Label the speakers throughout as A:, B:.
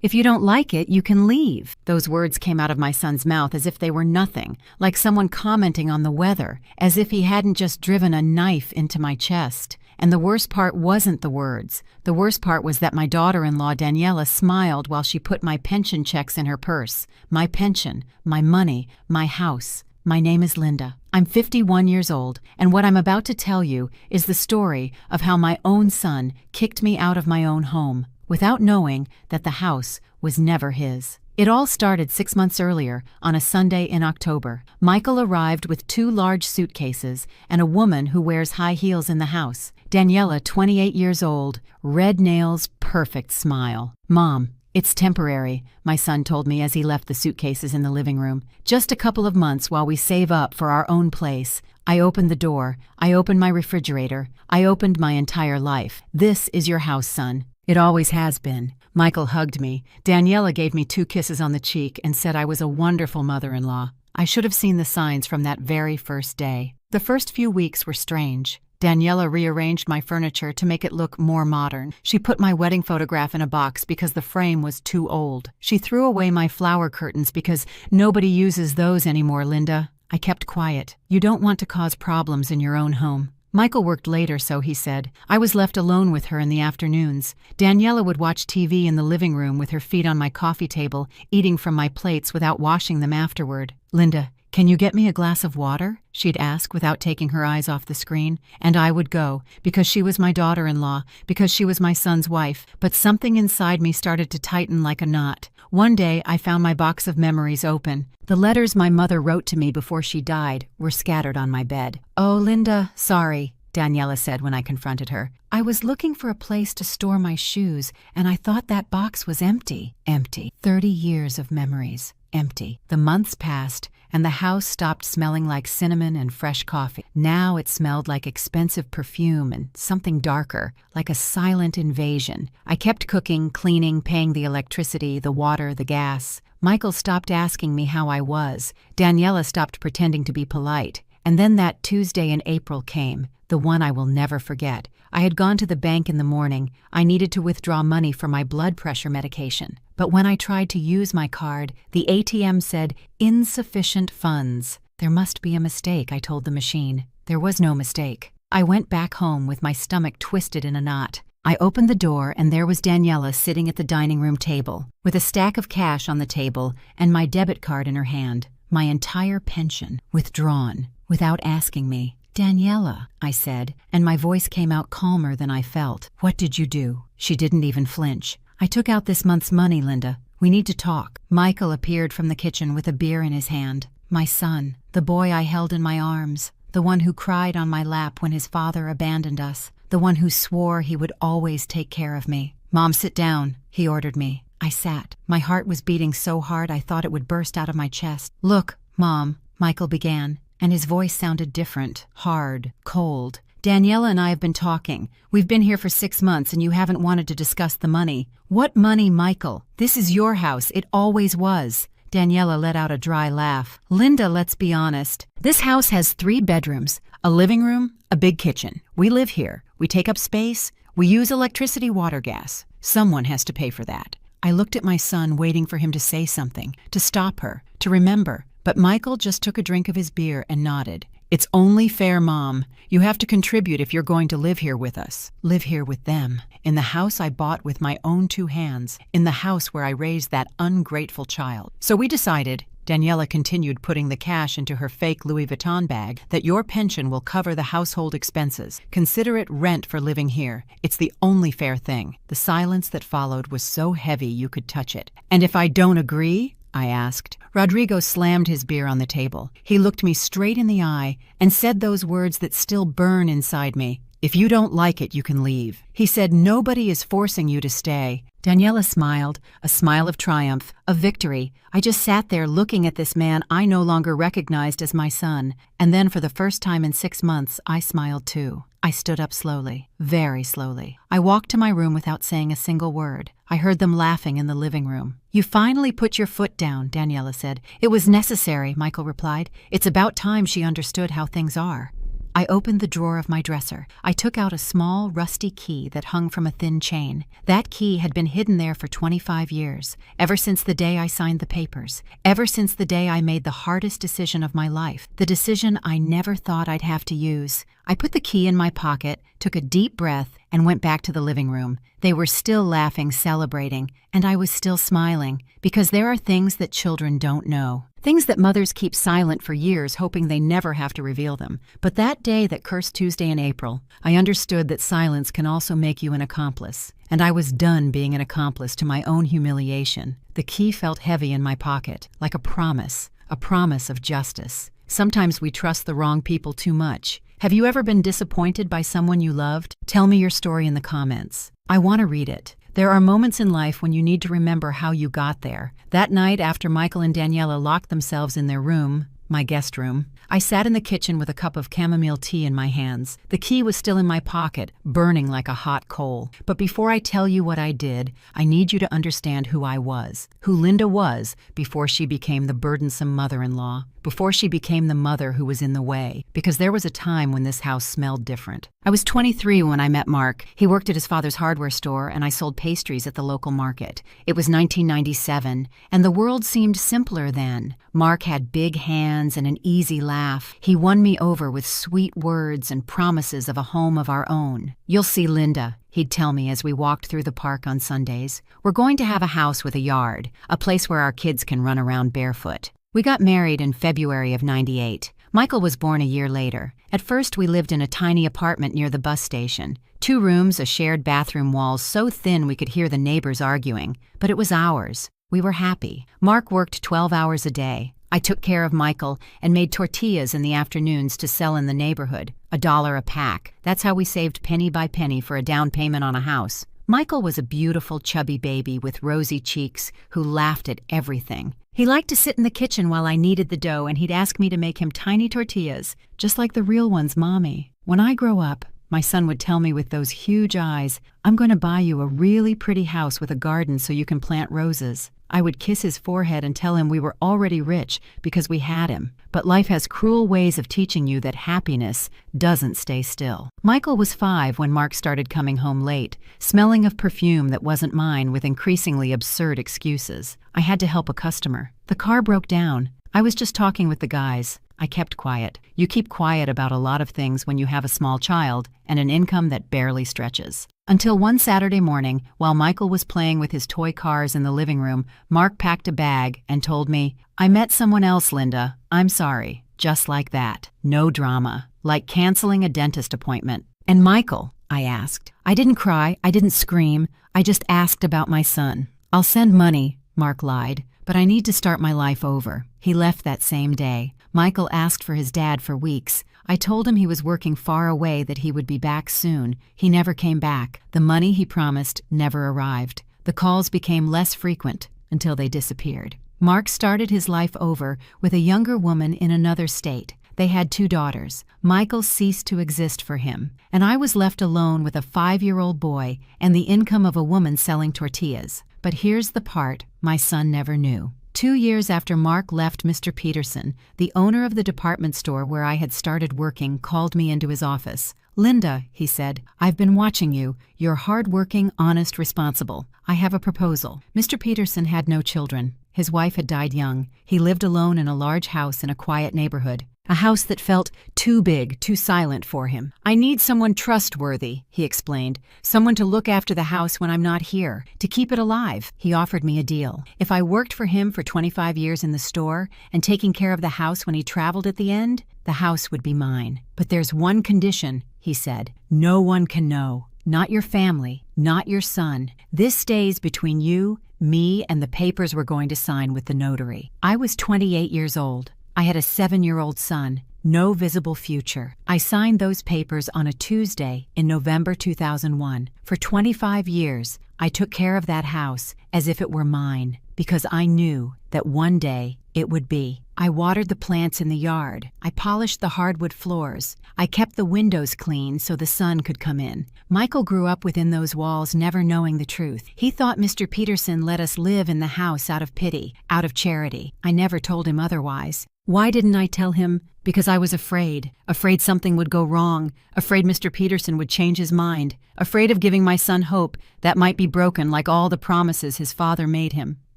A: If you don't like it, you can leave." Those words came out of my son's mouth as if they were nothing, like someone commenting on the weather, as if he hadn't just driven a knife into my chest. And the worst part wasn't the words. The worst part was that my daughter-in-law Daniela smiled while she put my pension checks in her purse. My pension, my money, my house. My name is Linda. I'm 51 years old, and what I'm about to tell you is the story of how my own son kicked me out of my own home, without knowing that the house was never his. It all started 6 months earlier, on a Sunday in October. Michael arrived with 2 large suitcases and a woman who wears high heels in the house. Daniela, 28 years old, red nails, perfect smile. "Mom, it's temporary," my son told me as he left the suitcases in the living room. "Just a couple of months while we save up for our own place." I opened the door. I opened my refrigerator. I opened my entire life. "This is your house, son. It always has been." Michael hugged me. Daniela gave me 2 kisses on the cheek and said I was a wonderful mother-in-law. I should have seen the signs from that very first day. The first few weeks were strange. Daniela rearranged my furniture to make it look more modern. She put my wedding photograph in a box because the frame was too old. She threw away my flower curtains because nobody uses those anymore, Linda. I kept quiet. You don't want to cause problems in your own home. Michael worked later, so he said. I was left alone with her in the afternoons. Daniela would watch TV in the living room with her feet on my coffee table, eating from my plates without washing them afterward. "Linda, can you get me a glass of water?" she'd ask without taking her eyes off the screen. And I would go, because she was my daughter-in-law, because she was my son's wife. But something inside me started to tighten like a knot. One day, I found my box of memories open. The letters my mother wrote to me before she died were scattered on my bed. "Oh, Linda, sorry," Daniela said when I confronted her. "I was looking for a place to store my shoes, and I thought that box was empty." Empty. 30 years of memories. Empty. The months passed, and the house stopped smelling like cinnamon and fresh coffee. Now it smelled like expensive perfume and something darker, like a silent invasion. I kept cooking, cleaning, paying the electricity, the water, the gas. Michael stopped asking me how I was. Daniela stopped pretending to be polite. And then that Tuesday in April came, the one I will never forget. I had gone to the bank in the morning. I needed to withdraw money for my blood pressure medication. But when I tried to use my card, the ATM said, "Insufficient funds." There must be a mistake, I told the machine. There was no mistake. I went back home with my stomach twisted in a knot. I opened the door and there was Daniela sitting at the dining room table, with a stack of cash on the table and my debit card in her hand. My entire pension withdrawn, without asking me. "Daniela," I said, and my voice came out calmer than I felt. "What did you do?" She didn't even flinch. "I took out this month's money, Linda. We need to talk." Michael appeared from the kitchen with a beer in his hand. My son, the boy I held in my arms, the one who cried on my lap when his father abandoned us, the one who swore he would always take care of me. "Mom, sit down," he ordered me. I sat. My heart was beating so hard I thought it would burst out of my chest. "Look, Mom," Michael began, and his voice sounded different, hard, cold. "Daniela and I have been talking. We've been here for 6 months and you haven't wanted to discuss the money." "What money, Michael? This is your house. It always was." Daniela let out a dry laugh. "Linda, let's be honest. This house has 3 bedrooms, a living room, a big kitchen. We live here. We take up space. We use electricity, water, gas. Someone has to pay for that." I looked at my son, waiting for him to say something, to stop her, to remember. But Michael just took a drink of his beer and nodded. "It's only fair, Mom. You have to contribute if you're going to live here with us. Live here with them. In the house I bought with my own 2 hands. In the house where I raised that ungrateful child. So we decided," Daniela continued, putting the cash into her fake Louis Vuitton bag, "that your pension will cover the household expenses. Consider it rent for living here. It's the only fair thing." The silence that followed was so heavy you could touch it. "And if I don't agree?" I asked. Rodrigo slammed his beer on the table. He looked me straight in the eye and said those words that still burn inside me. "If you don't like it, you can leave." He said, "Nobody is forcing you to stay." Daniela smiled, a smile of triumph, of victory. I just sat there looking at this man I no longer recognized as my son. And then for the first time in 6 months, I smiled too. I stood up slowly, very slowly. I walked to my room without saying a single word. I heard them laughing in the living room. "You finally put your foot down," Daniela said. "It was necessary," Michael replied. "It's about time she understood how things are." I opened the drawer of my dresser. I took out a small, rusty key that hung from a thin chain. That key had been hidden there for 25 years, ever since the day I signed the papers, ever since the day I made the hardest decision of my life, the decision I never thought I'd have to use. I put the key in my pocket, took a deep breath, and went back to the living room. They were still laughing, celebrating, and I was still smiling, because there are things that children don't know. Things that mothers keep silent for years, hoping they never have to reveal them. But that day, that cursed Tuesday in April, I understood that silence can also make you an accomplice. And I was done being an accomplice to my own humiliation. The key felt heavy in my pocket, like a promise of justice. Sometimes we trust the wrong people too much. Have you ever been disappointed by someone you loved? Tell me your story in the comments. I want to read it. There are moments in life when you need to remember how you got there. That night, after Michael and Daniela locked themselves in their room, my guest room, I sat in the kitchen with a cup of chamomile tea in my hands. The key was still in my pocket, burning like a hot coal. But before I tell you what I did, I need you to understand who I was, who Linda was before she became the burdensome mother-in-law, before she became the mother who was in the way, because there was a time when this house smelled different. I was 23 when I met Mark. He worked at his father's hardware store, and I sold pastries at the local market. It was 1997, and the world seemed simpler then. Mark had big hands and an easy laugh. He won me over with sweet words and promises of a home of our own. "You'll see Linda," he'd tell me as we walked through the park on Sundays. "We're going to have a house with a yard, a place where our kids can run around barefoot." We got married in February of '98. Michael was born a year later. At first, we lived in a tiny apartment near the bus station. 2 rooms, a shared bathroom wall so thin we could hear the neighbors arguing. But it was ours. We were happy. Mark worked 12 hours a day. I took care of Michael and made tortillas in the afternoons to sell in the neighborhood, $1 a pack. That's how we saved penny by penny for a down payment on a house. Michael was a beautiful, chubby baby with rosy cheeks who laughed at everything. He liked to sit in the kitchen while I kneaded the dough, and he'd ask me to make him tiny tortillas, just like the real ones, Mommy. "When I grow up," my son would tell me with those huge eyes, "I'm going to buy you a really pretty house with a garden so you can plant roses." I would kiss his forehead and tell him we were already rich because we had him. But life has cruel ways of teaching you that happiness doesn't stay still. Michael was 5 when Mark started coming home late, smelling of perfume that wasn't mine with increasingly absurd excuses. I had to help a customer. The car broke down. I was just talking with the guys. I kept quiet. You keep quiet about a lot of things when you have a small child and an income that barely stretches. Until one Saturday morning, while Michael was playing with his toy cars in the living room, Mark packed a bag and told me, "I met someone else, Linda. I'm sorry." Just like that. No drama. Like canceling a dentist appointment. "And Michael?" I asked. I didn't cry. I didn't scream. I just asked about my son. "I'll send money," Mark lied, "but I need to start my life over." He left that same day. Michael asked for his dad for weeks. I told him he was working far away, that he would be back soon. He never came back. The money he promised never arrived. The calls became less frequent until they disappeared. Mark started his life over with a younger woman in another state. They had 2 daughters. Michael ceased to exist for him, and I was left alone with a 5-year-old boy and the income of a woman selling tortillas. But here's the part my son never knew. 2 years after Mark left, Mr. Peterson, the owner of the department store where I had started working, called me into his office. "Linda," he said, "I've been watching you. You're hardworking, honest, responsible. I have a proposal." Mr. Peterson had no children. His wife had died young. He lived alone in a large house in a quiet neighborhood. A house that felt too big, too silent for him. "I need someone trustworthy," he explained. "Someone to look after the house when I'm not here, to keep it alive." He offered me a deal. If I worked for him for 25 years in the store and taking care of the house when he traveled at the end, the house would be mine. "But there's one condition," he said. "No one can know. Not your family, not your son. This stays between you, me, and the papers we're going to sign with the notary." I was 28 years old. I had a 7-year-old son, no visible future. I signed those papers on a Tuesday in November 2001. For 25 years, I took care of that house as if it were mine, because I knew that one day it would be. I watered the plants in the yard. I polished the hardwood floors. I kept the windows clean so the sun could come in. Michael grew up within those walls, never knowing the truth. He thought Mr. Peterson let us live in the house out of pity, out of charity. I never told him otherwise. Why didn't I tell him? Because I was afraid. Afraid something would go wrong. Afraid Mr. Peterson would change his mind. Afraid of giving my son hope that might be broken like all the promises his father made him.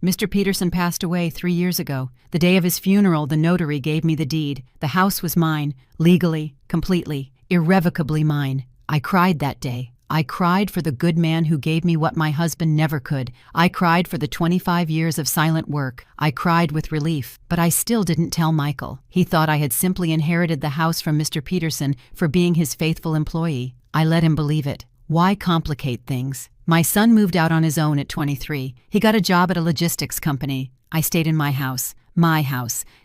A: Mr. Peterson passed away 3 years ago. The day of his funeral, the notary gave me the deed. The house was mine, legally, completely, irrevocably mine. I cried that day. I cried for the good man who gave me what my husband never could. I cried for the 25 years of silent work. I cried with relief, but I still didn't tell Michael. He thought I had simply inherited the house from Mr. Peterson for being his faithful employee. I let him believe it. Why complicate things? My son moved out on his own at 23. He got a job at a logistics company. I stayed in my house,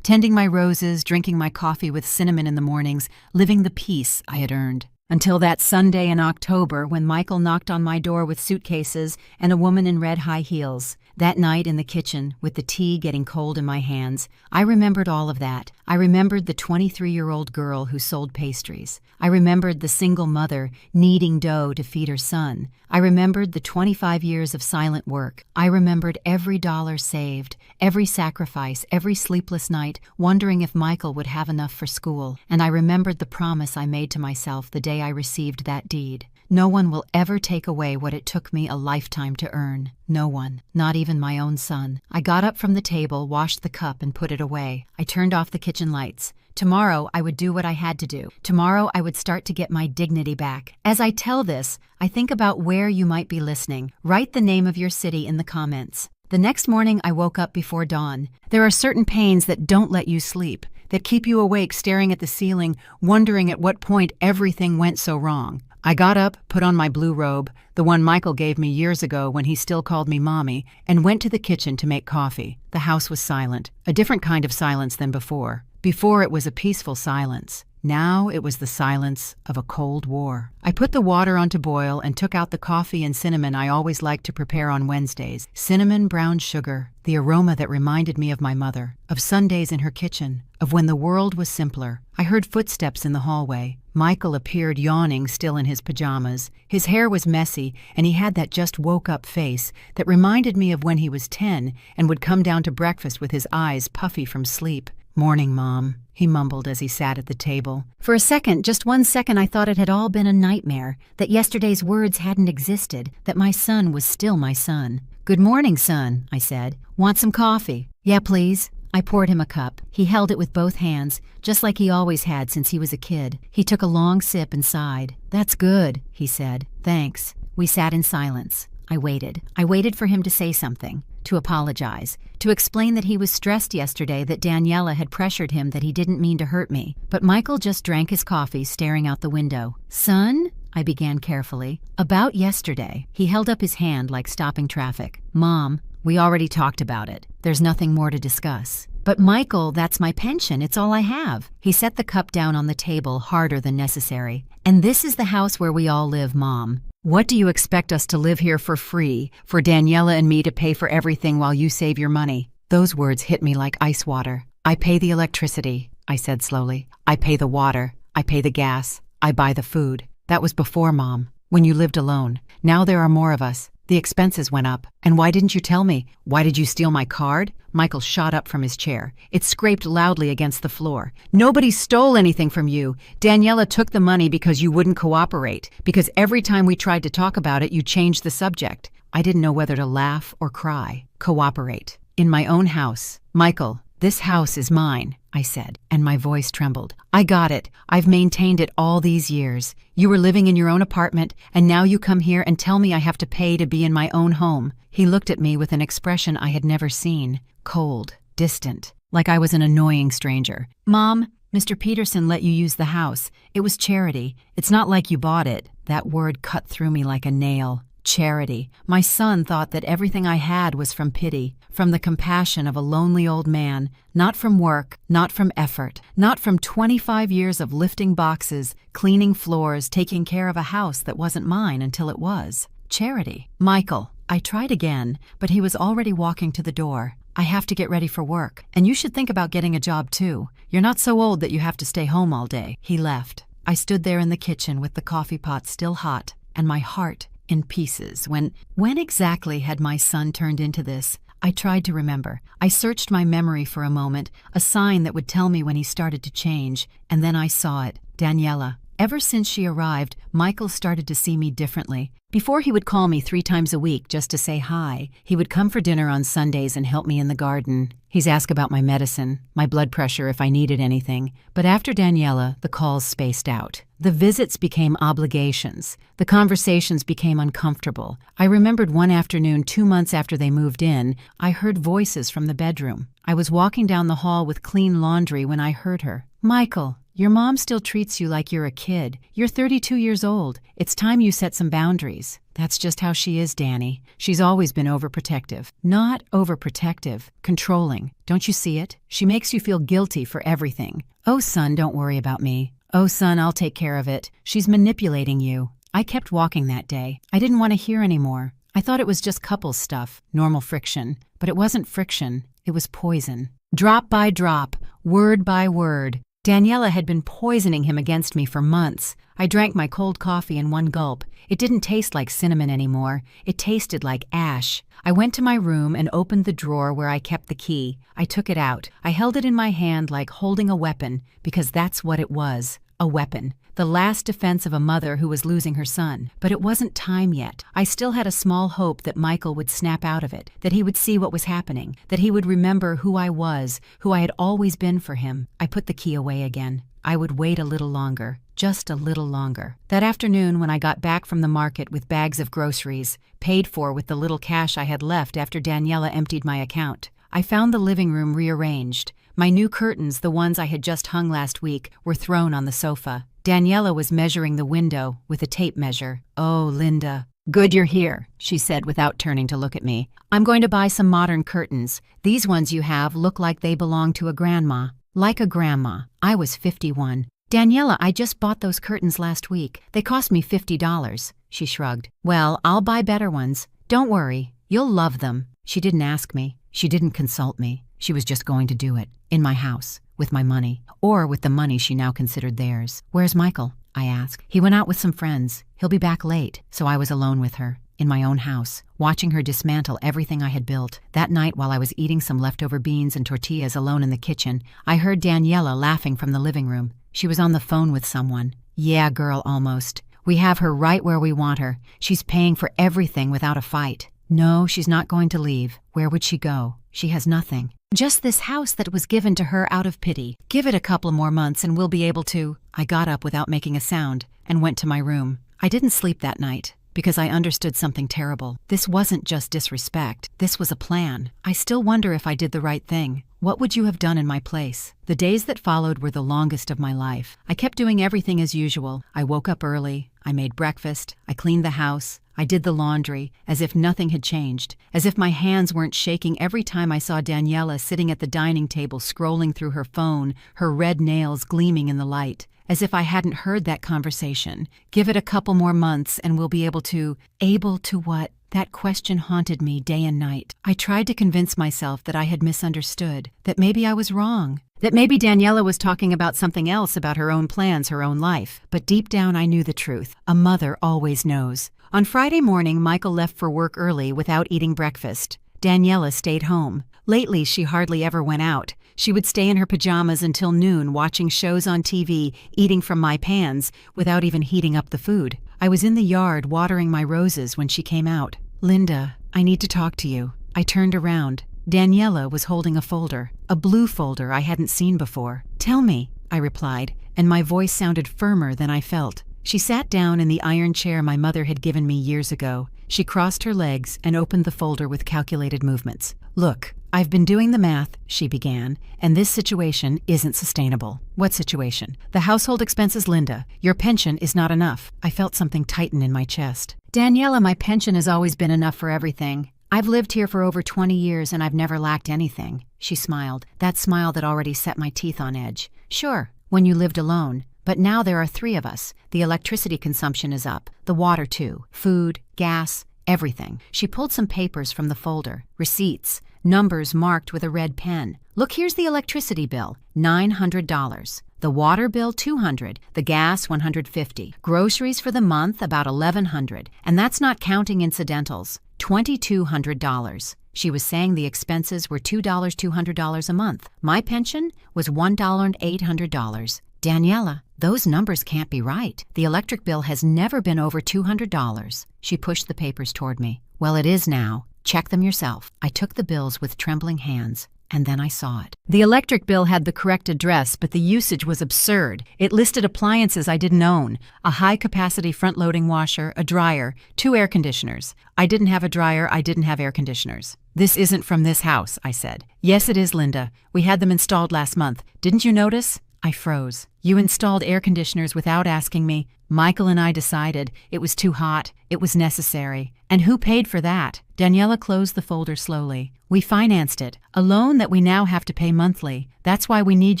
A: tending my roses, drinking my coffee with cinnamon in the mornings, living the peace I had earned. Until that Sunday in October when Michael knocked on my door with suitcases and a woman in red high heels. That night in the kitchen, with the tea getting cold in my hands, I remembered all of that. I remembered the 23-year-old girl who sold pastries. I remembered the single mother kneading dough to feed her son. I remembered the 25 years of silent work. I remembered every dollar saved, every sacrifice, every sleepless night, wondering if Michael would have enough for school. And I remembered the promise I made to myself the day I received that deed. No one will ever take away what it took me a lifetime to earn. No one, not even my own son. I got up from the table, washed the cup, and put it away. I turned off the kitchen lights. Tomorrow, I would do what I had to do. Tomorrow, I would start to get my dignity back. As I tell this, I think about where you might be listening. Write the name of your city in the comments. The next morning, I woke up before dawn. There are certain pains that don't let you sleep, that keep you awake staring at the ceiling, wondering at what point everything went so wrong. I got up, put on my blue robe, the one Michael gave me years ago when he still called me Mommy, and went to the kitchen to make coffee. The house was silent, a different kind of silence than before. Before it was a peaceful silence. Now it was the silence of a cold war. I put the water on to boil and took out the coffee and cinnamon I always liked to prepare on Wednesdays. Cinnamon brown sugar, the aroma that reminded me of my mother, of Sundays in her kitchen, of when the world was simpler. I heard footsteps in the hallway. Michael appeared yawning, still in his pajamas. His hair was messy, and he had that just woke-up face that reminded me of when he was 10 and would come down to breakfast with his eyes puffy from sleep. "Morning, Mom," he mumbled as he sat at the table. For a second, just 1 second, I thought it had all been a nightmare, that yesterday's words hadn't existed, that my son was still my son. "Good morning, son," I said. "Want some coffee?" "Yeah, please." I poured him a cup. He held it with both hands, just like he always had since he was a kid. He took a long sip and sighed. "That's good," he said. "Thanks." We sat in silence. I waited. I waited for him to say something, to apologize, to explain that he was stressed yesterday, that Daniela had pressured him, that he didn't mean to hurt me. But Michael just drank his coffee, staring out the window. "Son?" I began carefully. "About yesterday." He held up his hand like stopping traffic. "Mom, we already talked about it. There's nothing more to discuss." "But Michael, that's my pension. It's all I have." He set the cup down on the table, harder than necessary. "And this is the house where we all live, Mom. What do you expect us to live here for free, for Daniela and me to pay for everything while you save your money?" Those words hit me like ice water. "I pay the electricity," I said slowly. "I pay the water. I pay the gas. I buy the food. That was before, Mom, when you lived alone. Now there are more of us. The expenses went up. And why didn't you tell me? Why did you steal my card?" Michael shot up from his chair. It scraped loudly against the floor. "Nobody stole anything from you. Daniela took the money because you wouldn't cooperate. Because every time we tried to talk about it, you changed the subject." I didn't know whether to laugh or cry. Cooperate. In my own house. "Michael, this house is mine," I said, and my voice trembled. "I got it. I've maintained it all these years. You were living in your own apartment, and now you come here and tell me I have to pay to be in my own home." He looked at me with an expression I had never seen. Cold, distant, like I was an annoying stranger. "Mom, Mr. Peterson let you use the house. It was charity. It's not like you bought it." That word cut through me like a nail. Charity. My son thought that everything I had was from pity, from the compassion of a lonely old man, not from work, not from effort, not from 25 years of lifting boxes, cleaning floors, taking care of a house that wasn't mine until it was. Charity. "Michael." I tried again, but he was already walking to the door. "I have to get ready for work, and you should think about getting a job too. You're not so old that you have to stay home all day." He left. I stood there in the kitchen with the coffee pot still hot, and my heart in pieces. When exactly had my son turned into this? I tried to remember. I searched my memory for a moment, a sign that would tell me when he started to change, and then I saw it. Daniela. Ever since she arrived, Michael started to see me differently. Before, he would call me 3 times a week just to say hi. He would come for dinner on Sundays and help me in the garden. He'd ask about my medicine, my blood pressure if I needed anything. But after Daniela, the calls spaced out. The visits became obligations. The conversations became uncomfortable. I remembered one afternoon 2 months after they moved in, I heard voices from the bedroom. I was walking down the hall with clean laundry when I heard her. "Michael, your mom still treats you like you're a kid. You're 32 years old. It's time you set some boundaries." That's just how she is, Danny. She's always been overprotective. Not overprotective, controlling. Don't you see it? She makes you feel guilty for everything. "Oh, son, don't worry about me. Oh, son, I'll take care of it. She's manipulating you." I kept walking that day. I didn't want to hear anymore. I thought it was just couples stuff, normal friction. But it wasn't friction. It was poison. Drop by drop, word by word. Daniela had been poisoning him against me for months. I drank my cold coffee in one gulp. It didn't taste like cinnamon anymore. It tasted like ash. I went to my room and opened the drawer where I kept the key. I took it out. I held it in my hand like holding a weapon, because that's what it was, a weapon. The last defense of a mother who was losing her son. But it wasn't time yet. I still had a small hope that Michael would snap out of it, that he would see what was happening, that he would remember who I was, who I had always been for him. I put the key away again. I would wait a little longer, just a little longer. That afternoon, when I got back from the market with bags of groceries, paid for with the little cash I had left after Daniela emptied my account, I found the living room rearranged. My new curtains, the ones I had just hung last week, were thrown on the sofa. Daniela was measuring the window with a tape measure. "Oh, Linda." "Good you're here," she said without turning to look at me. "I'm going to buy some modern curtains. These ones you have look like they belong to a grandma." Like a grandma. I was 51. "Daniela, I just bought those curtains last week. They cost me $50. She shrugged. "Well, I'll buy better ones. Don't worry. You'll love them." She didn't ask me. She didn't consult me. She was just going to do it. In my house. With my money. Or with the money she now considered theirs. "Where's Michael?" I asked. "He went out with some friends. He'll be back late." So I was alone with her. In my own house. Watching her dismantle everything I had built. That night, while I was eating some leftover beans and tortillas alone in the kitchen, I heard Daniela laughing from the living room. She was on the phone with someone. "Yeah, girl, almost. We have her right where we want her. She's paying for everything without a fight." "No, she's not going to leave. Where would she go? She has nothing. Just this house that was given to her out of pity. Give it a couple more months and we'll be able to." I got up without making a sound and went to my room. I didn't sleep that night because I understood something terrible. This wasn't just disrespect. This was a plan. I still wonder if I did the right thing. What would you have done in my place? The days that followed were the longest of my life. I kept doing everything as usual. I woke up early. I made breakfast. I cleaned the house. I did the laundry, as if nothing had changed, as if my hands weren't shaking every time I saw Daniela sitting at the dining table scrolling through her phone, her red nails gleaming in the light, as if I hadn't heard that conversation. Give it a couple more months and we'll be able to... Able to what? That question haunted me day and night. I tried to convince myself that I had misunderstood, that maybe I was wrong, that maybe Daniela was talking about something else, about her own plans, her own life. But deep down I knew the truth. A mother always knows. On Friday morning, Michael left for work early without eating breakfast. Daniela stayed home. Lately, she hardly ever went out. She would stay in her pajamas until noon, watching shows on TV, eating from my pans, without even heating up the food. I was in the yard watering my roses when she came out. "Linda, I need to talk to you." I turned around. Daniela was holding a folder, a blue folder I hadn't seen before. "Tell me," I replied, and my voice sounded firmer than I felt. She sat down in the iron chair my mother had given me years ago. She crossed her legs and opened the folder with calculated movements. "Look, I've been doing the math," she began, "and this situation isn't sustainable." "What situation?" "The household expenses, Linda. Your pension is not enough." I felt something tighten in my chest. "Daniela, my pension has always been enough for everything. I've lived here for over 20 years and I've never lacked anything." She smiled, that smile that already set my teeth on edge. "Sure, when you lived alone. But now there are 3 of us. The electricity consumption is up. The water too. Food, gas, everything." She pulled some papers from the folder. Receipts. Numbers marked with a red pen. "Look, here's the electricity bill. $900. The water bill, $200. The gas, $150. Groceries for the month, about $1,100. And that's not counting incidentals. $2,200. She was saying the expenses were $200 a month. My pension was $1,800. Daniela, those numbers can't be right. The electric bill has never been over $200. She pushed the papers toward me. Well, it is now. Check them yourself. I took the bills with trembling hands, and then I saw it. The electric bill had the correct address, but the usage was absurd. It listed appliances I didn't own: a high-capacity front-loading washer, a dryer, 2 air conditioners. I didn't have a dryer, I didn't have air conditioners. This isn't from this house, I said. Yes, it is, Linda. We had them installed last month. Didn't you notice? I froze. You installed air conditioners without asking me. Michael and I decided it was too hot. It was necessary. And who paid for that? Daniela closed the folder slowly. We financed it, a loan that we now have to pay monthly. That's why we need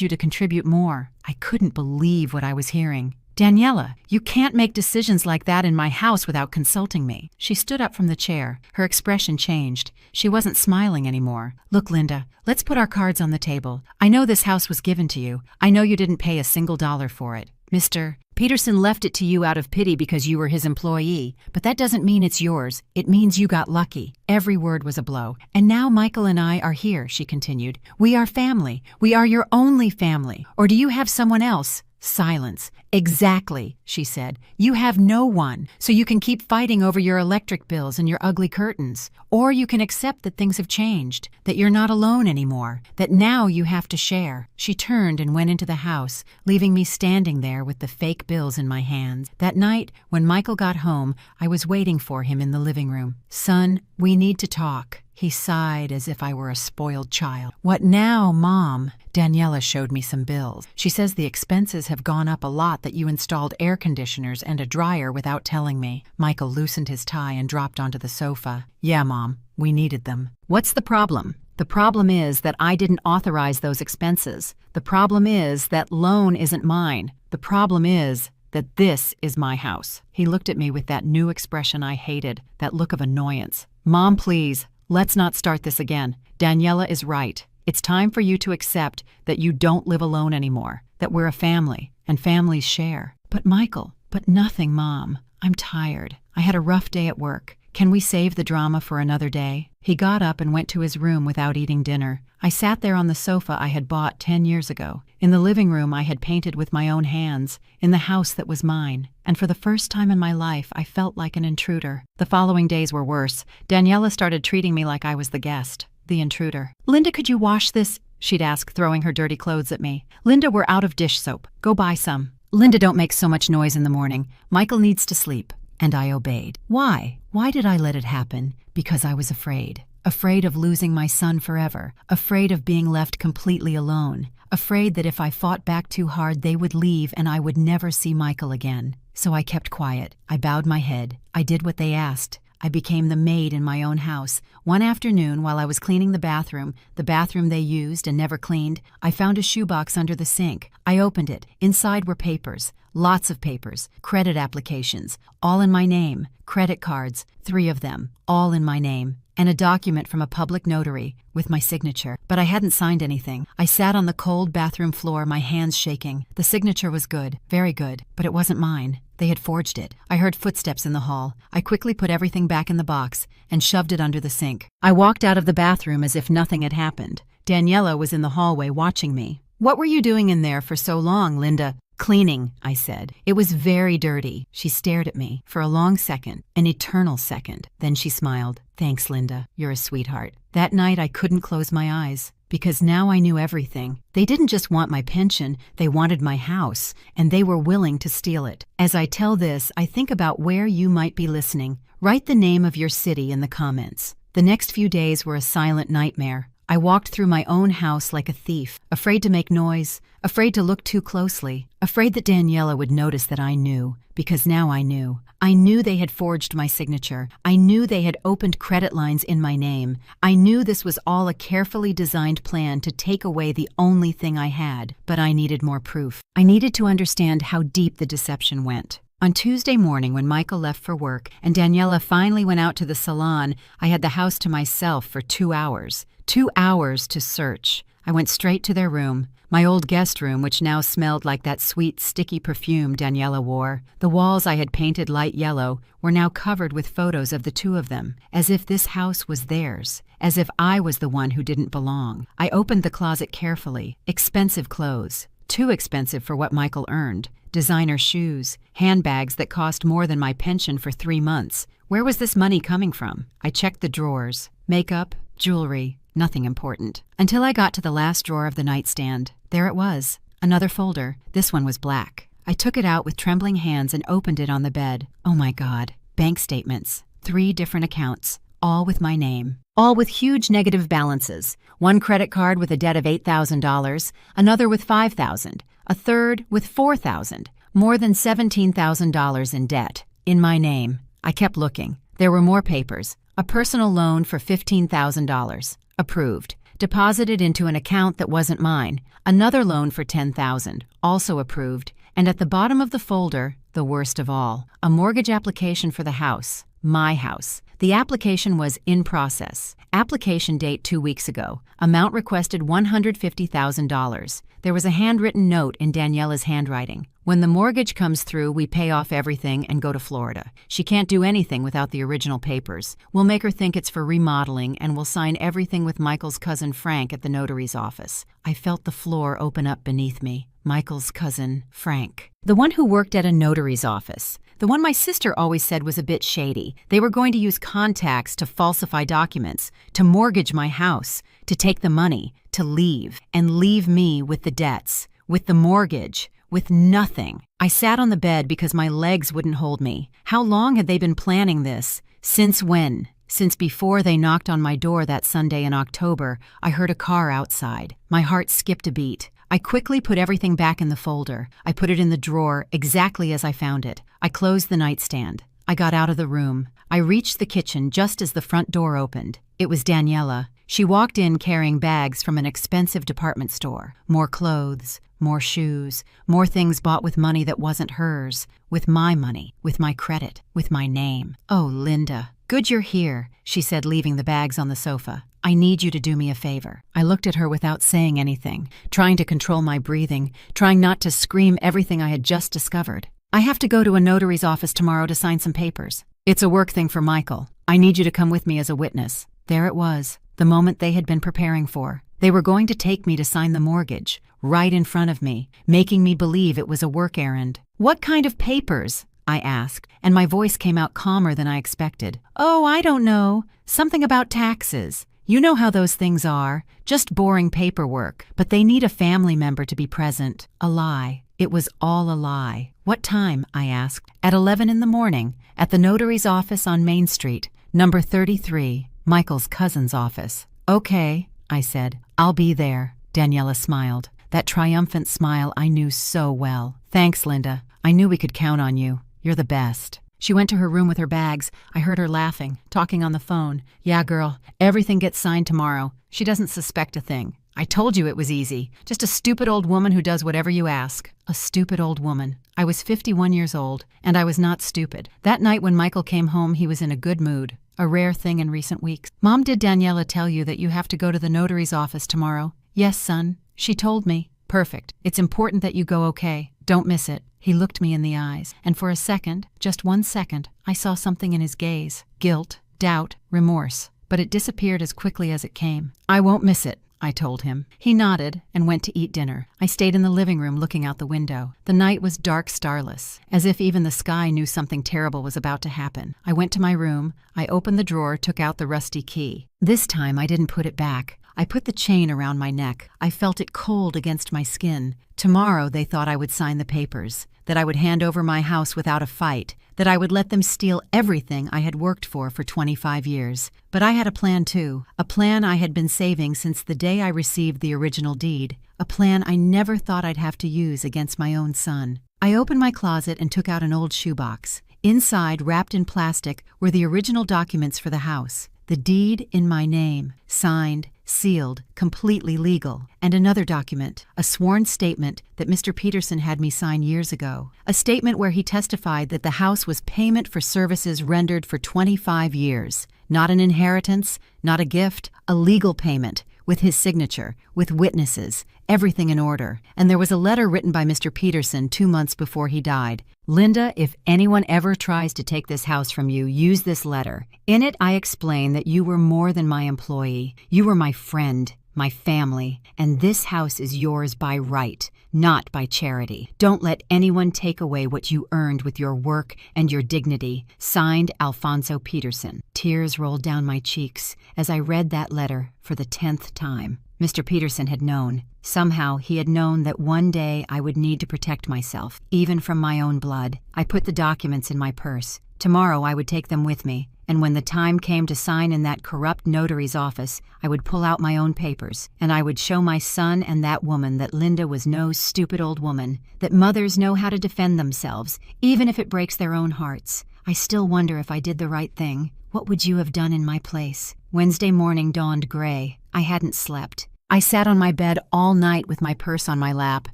A: you to contribute more. I couldn't believe what I was hearing. Daniela, you can't make decisions like that in my house without consulting me. She stood up from the chair. Her expression changed. She wasn't smiling anymore. Look, Linda, let's put our cards on the table. I know this house was given to you. I know you didn't pay a single dollar for it. Mr. Peterson left it to you out of pity because you were his employee, but that doesn't mean it's yours. It means you got lucky. Every word was a blow. And now Michael and I are here, she continued. We are family. We are your only family. Or do you have someone else? Silence. Exactly, she said. You have no one, so you can keep fighting over your electric bills and your ugly curtains. Or you can accept that things have changed, that you're not alone anymore, that now you have to share. She turned and went into the house, leaving me standing there with the fake bills in my hands. That night, when Michael got home, I was waiting for him in the living room. Son, we need to talk. He sighed as if I were a spoiled child. What now, Mom? Daniela showed me some bills. She says the expenses have gone up a lot, that you installed air conditioners and a dryer without telling me. Michael loosened his tie and dropped onto the sofa. Yeah, Mom, we needed them. What's the problem? The problem is that I didn't authorize those expenses. The problem is that loan isn't mine. The problem is that this is my house. He looked at me with that new expression I hated, that look of annoyance. Mom, please. Let's not start this again. Daniela is right. It's time for you to accept that you don't live alone anymore, that we're a family, and families share. But Michael, but nothing, Mom. I'm tired. I had a rough day at work. Can we save the drama for another day? He got up and went to his room without eating dinner. I sat there on the sofa I had bought 10 years ago. In the living room I had painted with my own hands, in the house that was mine. And for the first time in my life, I felt like an intruder. The following days were worse. Daniela started treating me like I was the guest, the intruder. Linda, could you wash this? She'd ask, throwing her dirty clothes at me. Linda, we're out of dish soap. Go buy some. Linda, don't make so much noise in the morning. Michael needs to sleep. And I obeyed. Why? Why did I let it happen? Because I was afraid. Afraid of losing my son forever. Afraid of being left completely alone. Afraid that if I fought back too hard, they would leave and I would never see Michael again. So I kept quiet. I bowed my head. I did what they asked. I became the maid in my own house. One afternoon, while I was cleaning the bathroom they used and never cleaned, I found a shoebox under the sink. I opened it. Inside were papers. Lots of papers. Credit applications. All in my name. Credit cards. 3 of them. All in my name. And a document from a public notary with my signature. But I hadn't signed anything. I sat on the cold bathroom floor, my hands shaking. The signature was good. Very good. But it wasn't mine. They had forged it. I heard footsteps in the hall. I quickly put everything back in the box and shoved it under the sink. I walked out of the bathroom as if nothing had happened. Daniela was in the hallway watching me. What were you doing in there for so long, Linda? Cleaning, I said. It was very dirty. She stared at me for a long second, an eternal second. Then she smiled. Thanks, Linda. You're a sweetheart. That night I couldn't close my eyes, because now I knew everything. They didn't just want my pension, they wanted my house, and they were willing to steal it. As I tell this, I think about where you might be listening. Write the name of your city in the comments. The next few days were a silent nightmare. I walked through my own house like a thief, afraid to make noise, afraid to look too closely, afraid that Daniela would notice that I knew, because now I knew. I knew they had forged my signature. I knew they had opened credit lines in my name. I knew this was all a carefully designed plan to take away the only thing I had, but I needed more proof. I needed to understand how deep the deception went. On Tuesday morning, when Michael left for work and Daniela finally went out to the salon, I had the house to myself for 2 hours. 2 hours to search. I went straight to their room, my old guest room, which now smelled like that sweet, sticky perfume Daniela wore. The walls I had painted light yellow were now covered with photos of the two of them, as if this house was theirs, as if I was the one who didn't belong. I opened the closet carefully. Expensive clothes. Too expensive for what Michael earned. Designer shoes. Handbags that cost more than my pension for 3 months. Where was this money coming from? I checked the drawers. Makeup, jewelry, nothing important. Until I got to the last drawer of the nightstand. There it was. Another folder. This one was black. I took it out with trembling hands and opened it on the bed. Oh my God. Bank statements. 3 different accounts. All with my name. All with huge negative balances. One credit card with a debt of $8,000, another with $5,000, a third with $4,000. More than $17,000 in debt. In my name. I kept looking. There were more papers. A personal loan for $15,000. Approved. Deposited into an account that wasn't mine. Another loan for $10,000. Also approved. And at the bottom of the folder, the worst of all, a mortgage application for the house. My house. The application was in process. Application date 2 weeks ago. Amount requested $150,000. There was a handwritten note in Daniela's handwriting. When the mortgage comes through, we pay off everything and go to Florida. She can't do anything without the original papers. We'll make her think it's for remodeling, and we'll sign everything with Michael's cousin Frank at the notary's office. I felt the floor open up beneath me. Michael's cousin, Frank. The one who worked at a notary's office. The one my sister always said was a bit shady. They were going to use contacts to falsify documents, to mortgage my house, to take the money, to leave, and leave me with the debts, with the mortgage, with nothing. I sat on the bed because my legs wouldn't hold me. How long had they been planning this? Since when? Since before they knocked on my door that Sunday in October, I heard a car outside. My heart skipped a beat. I quickly put everything back in the folder. I put it in the drawer exactly as I found it. I closed the nightstand. I got out of the room. I reached the kitchen just as the front door opened. It was Daniela. She walked in carrying bags from an expensive department store. More clothes, more shoes, more things bought with money that wasn't hers. With my money, with my credit, with my name. Oh, Linda. Good you're here, she said, leaving the bags on the sofa. I need you to do me a favor. I looked at her without saying anything, trying to control my breathing, trying not to scream everything I had just discovered. I have to go to a notary's office tomorrow to sign some papers. It's a work thing for Michael. I need you to come with me as a witness. There it was, the moment they had been preparing for. They were going to take me to sign the mortgage, right in front of me, making me believe it was a work errand. What kind of papers? I asked, and my voice came out calmer than I expected. Oh, I don't know. Something about taxes. You know how those things are. Just boring paperwork. But they need a family member to be present. A lie. It was all a lie. What time? I asked. At 11 in the morning, at the notary's office on Main Street, number 33, Michael's cousin's office. Okay, I said. I'll be there. Daniela smiled. That triumphant smile I knew so well. Thanks, Linda. I knew we could count on you. You're the best. She went to her room with her bags. I heard her laughing, talking on the phone. Yeah, girl, everything gets signed tomorrow. She doesn't suspect a thing. I told you it was easy. Just a stupid old woman who does whatever you ask. A stupid old woman. I was 51 years old, and I was not stupid. That night when Michael came home, he was in a good mood. A rare thing in recent weeks. Mom, did Daniela tell you that you have to go to the notary's office tomorrow? Yes, son. She told me. Perfect. It's important that you go okay. Don't miss it. He looked me in the eyes, and for a second, just 1 second, I saw something in his gaze. Guilt, doubt, remorse. But it disappeared as quickly as it came. I won't miss it, I told him. He nodded and went to eat dinner. I stayed in the living room looking out the window. The night was dark, starless, as if even the sky knew something terrible was about to happen. I went to my room. I opened the drawer, took out the rusty key. This time I didn't put it back. I put the chain around my neck. I felt it cold against my skin. Tomorrow they thought I would sign the papers, that I would hand over my house without a fight, that I would let them steal everything I had worked for 25 years. But I had a plan too, a plan I had been saving since the day I received the original deed, a plan I never thought I'd have to use against my own son. I opened my closet and took out an old shoebox. Inside, wrapped in plastic, were the original documents for the house. The deed in my name, signed, sealed, completely legal, and another document, a sworn statement that Mr. Peterson had me sign years ago. A statement where he testified that the house was payment for services rendered for 25 years. Not an inheritance, not a gift, a legal payment, with his signature, with witnesses, everything in order. And there was a letter written by Mr. Peterson 2 months before he died. Linda, if anyone ever tries to take this house from you, use this letter. In it, I explain that you were more than my employee. You were my friend, my family, and this house is yours by right, not by charity. Don't let anyone take away what you earned with your work and your dignity. Signed, Alfonso Peterson. Tears rolled down my cheeks as I read that letter for the 10th time. Mr. Peterson had known. Somehow he had known that one day I would need to protect myself, even from my own blood. I put the documents in my purse. Tomorrow I would take them with me, and when the time came to sign in that corrupt notary's office, I would pull out my own papers, and I would show my son and that woman that Linda was no stupid old woman, that mothers know how to defend themselves, even if it breaks their own hearts. I still wonder if I did the right thing. What would you have done in my place? Wednesday morning dawned gray. I hadn't slept. I sat on my bed all night with my purse on my lap,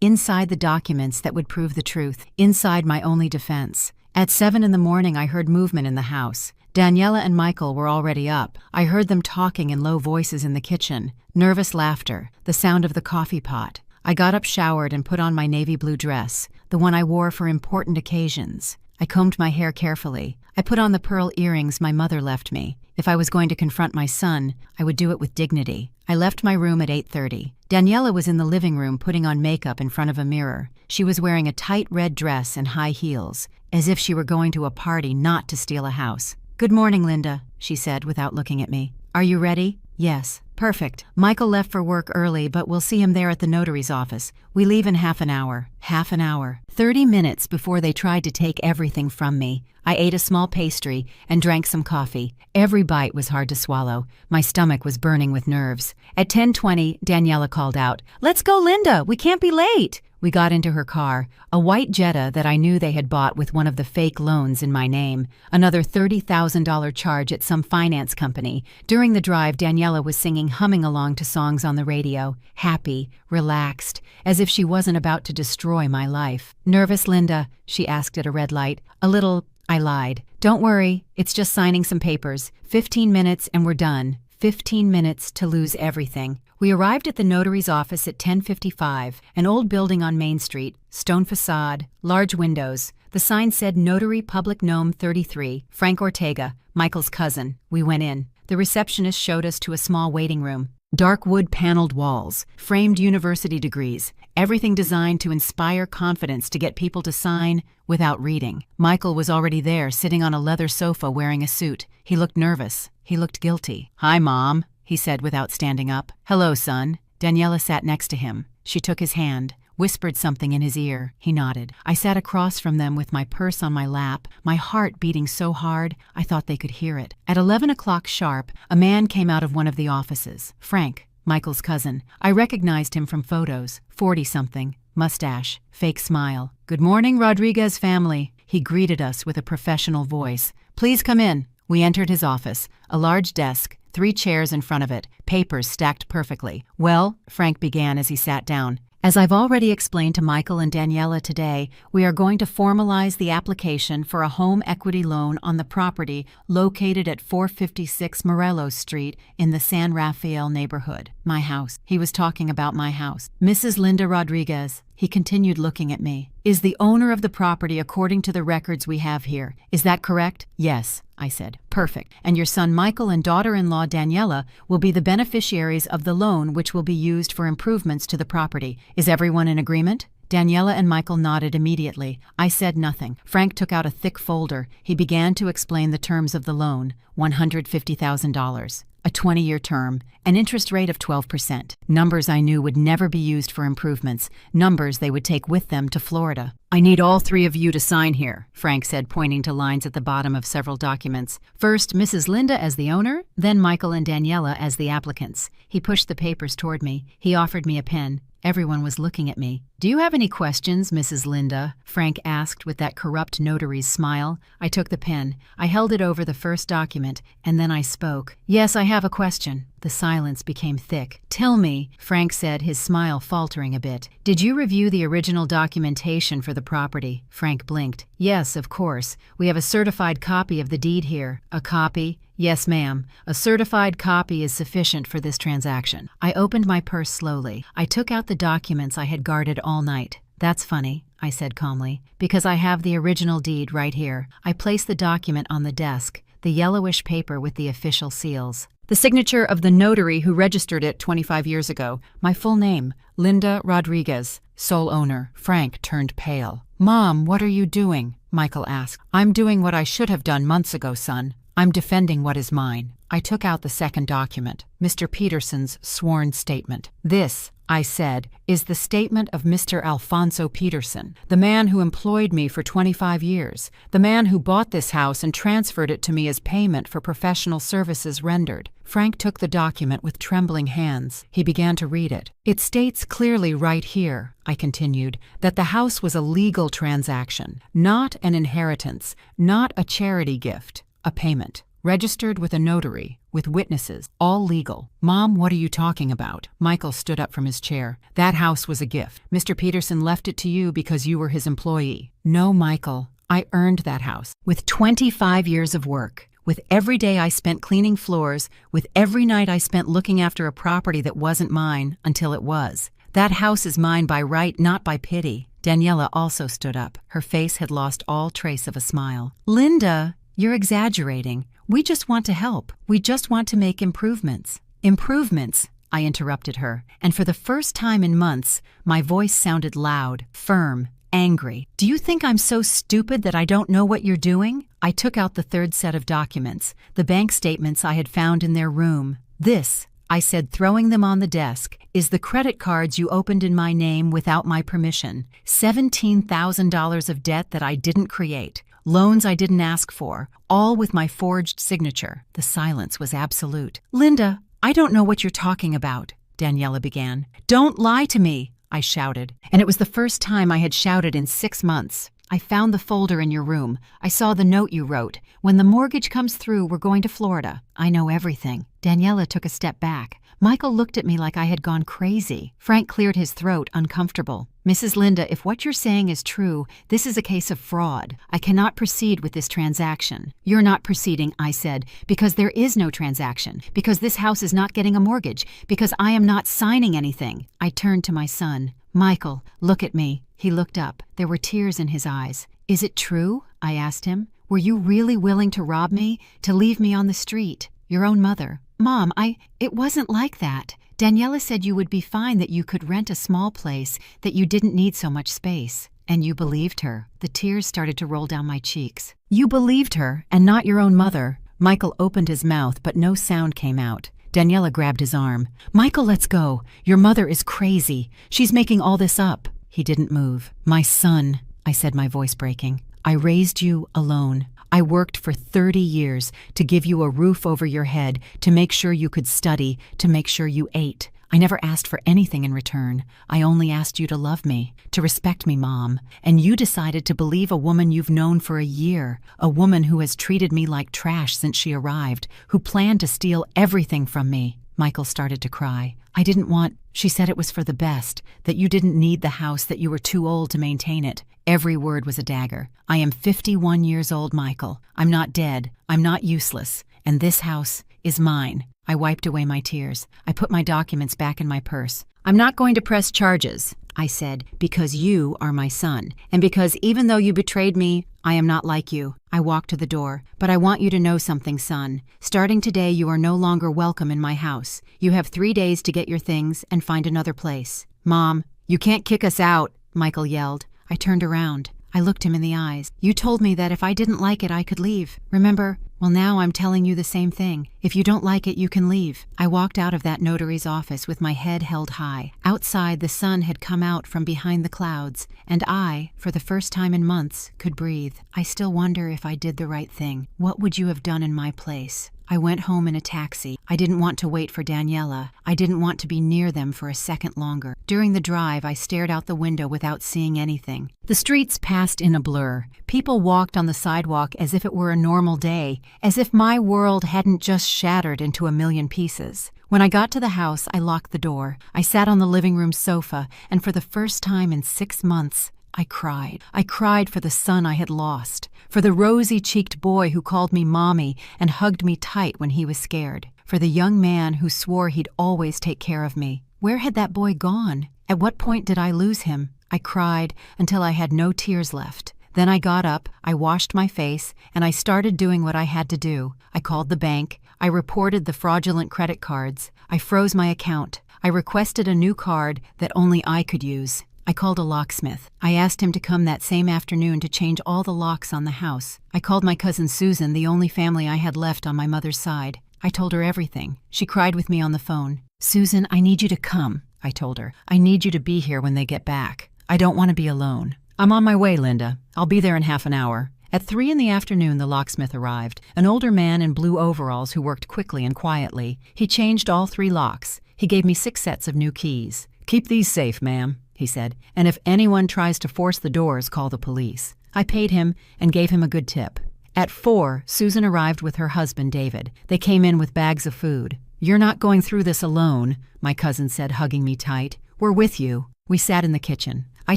A: inside the documents that would prove the truth, inside my only defense. At 7 in the morning, I heard movement in the house. Daniela and Michael were already up. I heard them talking in low voices in the kitchen, nervous laughter, the sound of the coffee pot. I got up, showered, and put on my navy blue dress, the one I wore for important occasions. I combed my hair carefully. I put on the pearl earrings my mother left me. If I was going to confront my son, I would do it with dignity. I left my room at 8:30. Daniela was in the living room putting on makeup in front of a mirror. She was wearing a tight red dress and high heels, as if she were going to a party, not to steal a house. "Good morning, Linda," she said without looking at me. "Are you ready?" "Yes." "Perfect. Michael left for work early, but we'll see him there at the notary's office. We leave in half an hour." Half an hour. 30 minutes before they tried to take everything from me. I ate a small pastry and drank some coffee. Every bite was hard to swallow. My stomach was burning with nerves. At 10:20, Daniela called out, "Let's go, Linda! We can't be late!" We got into her car, a white Jetta that I knew they had bought with one of the fake loans in my name, another $30,000 charge at some finance company. During the drive, Daniela was singing, humming along to songs on the radio, happy, relaxed, as if she wasn't about to destroy my life. "Nervous, Linda?" she asked at a red light. "A little," I lied. "Don't worry, it's just signing some papers. 15 minutes and we're done. 15 minutes to lose everything." We arrived at the notary's office at 10:55, an old building on Main Street, stone facade, large windows. The sign said Notary Public Gnome 33, Frank Ortega, Michael's cousin. We went in. The receptionist showed us to a small waiting room. Dark wood paneled walls, framed university degrees, everything designed to inspire confidence to get people to sign without reading. Michael was already there, sitting on a leather sofa wearing a suit. He looked nervous. He looked guilty. "Hi, Mom," he said without standing up. "Hello, son." Daniela sat next to him. She took his hand, whispered something in his ear. He nodded. I sat across from them with my purse on my lap, my heart beating so hard I thought they could hear it. At 11 o'clock sharp, a man came out of one of the offices. Frank, Michael's cousin. I recognized him from photos. 40-something, mustache, fake smile. "Good morning, Rodriguez family." He greeted us with a professional voice. "Please come in." We entered his office, a large desk, 3 chairs in front of it, papers stacked perfectly. "Well," Frank began as he sat down, "as I've already explained to Michael and Daniela today, we are going to formalize the application for a home equity loan on the property located at 456 Morelos Street in the San Rafael neighborhood. My house." He was talking about my house. "Mrs. Linda Rodriguez," he continued looking at me, "is the owner of the property according to the records we have here. Is that correct?" "Yes," I said. "Perfect. And your son Michael and daughter-in-law Daniela will be the beneficiaries of the loan which will be used for improvements to the property. Is everyone in agreement?" Daniela and Michael nodded immediately. I said nothing. Frank took out a thick folder. He began to explain the terms of the loan. $150,000. A 20-year term, an interest rate of 12%. Numbers I knew would never be used for improvements, numbers they would take with them to Florida. "I need all 3 of you to sign here," Frank said, pointing to lines at the bottom of several documents. "First, Mrs. Linda as the owner, then Michael and Daniela as the applicants." He pushed the papers toward me. He offered me a pen. Everyone was looking at me. "Do you have any questions, Mrs. Linda?" Frank asked with that corrupt notary's smile. I took the pen. I held it over the first document, and then I spoke. "Yes, I have a question." The silence became thick. "Tell me," Frank said, his smile faltering a bit. "Did you review the original documentation for the property?" Frank blinked. "Yes, of course. We have a certified copy of the deed here." "A copy?" "Yes, ma'am. A certified copy is sufficient for this transaction." I opened my purse slowly. I took out the documents I had guarded all night. "That's funny," I said calmly, "because I have the original deed right here." I placed the document on the desk, the yellowish paper with the official seals. The signature of the notary who registered it 25 years ago. My full name, Linda Rodriguez, sole owner. Frank turned pale. "Mom, what are you doing?" Michael asked. "I'm doing what I should have done months ago, son. I'm defending what is mine." I took out the second document, Mr. Peterson's sworn statement. "This," I said, "is the statement of Mr. Alfonso Peterson, the man who employed me for 25 years, the man who bought this house and transferred it to me as payment for professional services rendered." Frank took the document with trembling hands. He began to read it. "It states clearly right here," I continued, "that the house was a legal transaction, not an inheritance, not a charity gift, a payment. Registered with a notary, with witnesses, all legal." "Mom, what are you talking about?" Michael stood up from his chair. "That house was a gift. Mr. Peterson left it to you because you were his employee." "No, Michael. I earned that house. With 25 years of work. With every day I spent cleaning floors, with every night I spent looking after a property that wasn't mine until it was. That house is mine by right, not by pity." Daniela also stood up. Her face had lost all trace of a smile. "Linda, you're exaggerating. We just want to help. We just want to make improvements." "Improvements," I interrupted her, and for the first time in months, my voice sounded loud, firm, angry. "Do you think I'm so stupid that I don't know what you're doing?" I took out the third set of documents, the bank statements I had found in their room. "This," I said, throwing them on the desk, "is the credit cards you opened in my name without my permission. $17,000 of debt that I didn't create. Loans I didn't ask for, all with my forged signature." The silence was absolute. "Linda, I don't know what you're talking about," Daniela began. "Don't lie to me," I shouted. And it was the first time I had shouted in 6 months. "I found the folder in your room. I saw the note you wrote. When the mortgage comes through, we're going to Florida. I know everything." Daniela took a step back. Michael looked at me like I had gone crazy. Frank cleared his throat, uncomfortable. "Mrs. Linda, if what you're saying is true, this is a case of fraud. I cannot proceed with this transaction." "You're not proceeding," I said, "because there is no transaction, because this house is not getting a mortgage, because I am not signing anything." I turned to my son. "Michael, look at me." He looked up. There were tears in his eyes. "Is it true?" I asked him. "Were you really willing to rob me, to leave me on the street? Your own mother." "Mom, it wasn't like that. Daniela said you would be fine, that you could rent a small place, that you didn't need so much space." "And you believed her." The tears started to roll down my cheeks. "You believed her, and not your own mother." Michael opened his mouth, but no sound came out. Daniela grabbed his arm. "Michael, let's go. Your mother is crazy. She's making all this up." He didn't move. "My son," I said, my voice breaking, "I raised you alone. I worked for 30 years to give you a roof over your head, to make sure you could study, to make sure you ate. I never asked for anything in return. I only asked you to love me, to respect me, Mom. And you decided to believe a woman you've known for a year, a woman who has treated me like trash since she arrived, who planned to steal everything from me." Michael started to cry. "I didn't want—" She said it was for the best, that you didn't need the house, that you were too old to maintain it. Every word was a dagger. "I am 51 years old, Michael. I'm not dead. I'm not useless. And this house is mine." I wiped away my tears. I put my documents back in my purse. "I'm not going to press charges," I said, "because you are my son, and because even though you betrayed me, I am not like you." I walked to the door. "But I want you to know something, son. Starting today, you are no longer welcome in my house. You have 3 days to get your things and find another place." "Mom, you can't kick us out," Michael yelled. I turned around. I looked him in the eyes. "You told me that if I didn't like it, I could leave. Remember? Well, now I'm telling you the same thing. If you don't like it, you can leave." I walked out of that notary's office with my head held high. Outside, the sun had come out from behind the clouds, and I, for the first time in months, could breathe. I still wonder if I did the right thing. What would you have done in my place? I went home in a taxi. I didn't want to wait for Daniela. I didn't want to be near them for a second longer. During the drive, I stared out the window without seeing anything. The streets passed in a blur. People walked on the sidewalk as if it were a normal day, as if my world hadn't just shattered into a million pieces. When I got to the house, I locked the door. I sat on the living room sofa, and for the first time in 6 months, I cried. I cried for the son I had lost, for the rosy-cheeked boy who called me mommy and hugged me tight when he was scared, for the young man who swore he'd always take care of me. Where had that boy gone? At what point did I lose him? I cried until I had no tears left. Then I got up, I washed my face, and I started doing what I had to do. I called the bank. I reported the fraudulent credit cards. I froze my account. I requested a new card that only I could use. I called a locksmith. I asked him to come that same afternoon to change all the locks on the house. I called my cousin Susan, the only family I had left on my mother's side. I told her everything. She cried with me on the phone. "Susan, I need you to come," I told her. "I need you to be here when they get back. I don't want to be alone." "I'm on my way, Linda. I'll be there in half an hour." At 3 in the afternoon, the locksmith arrived, an older man in blue overalls who worked quickly and quietly. He changed all 3 locks. He gave me 6 sets of new keys. "Keep these safe, ma'am," he said, "and if anyone tries to force the doors, call the police." I paid him and gave him a good tip. At 4, Susan arrived with her husband, David. They came in with bags of food. "You're not going through this alone," my cousin said, hugging me tight. "We're with you." We sat in the kitchen. I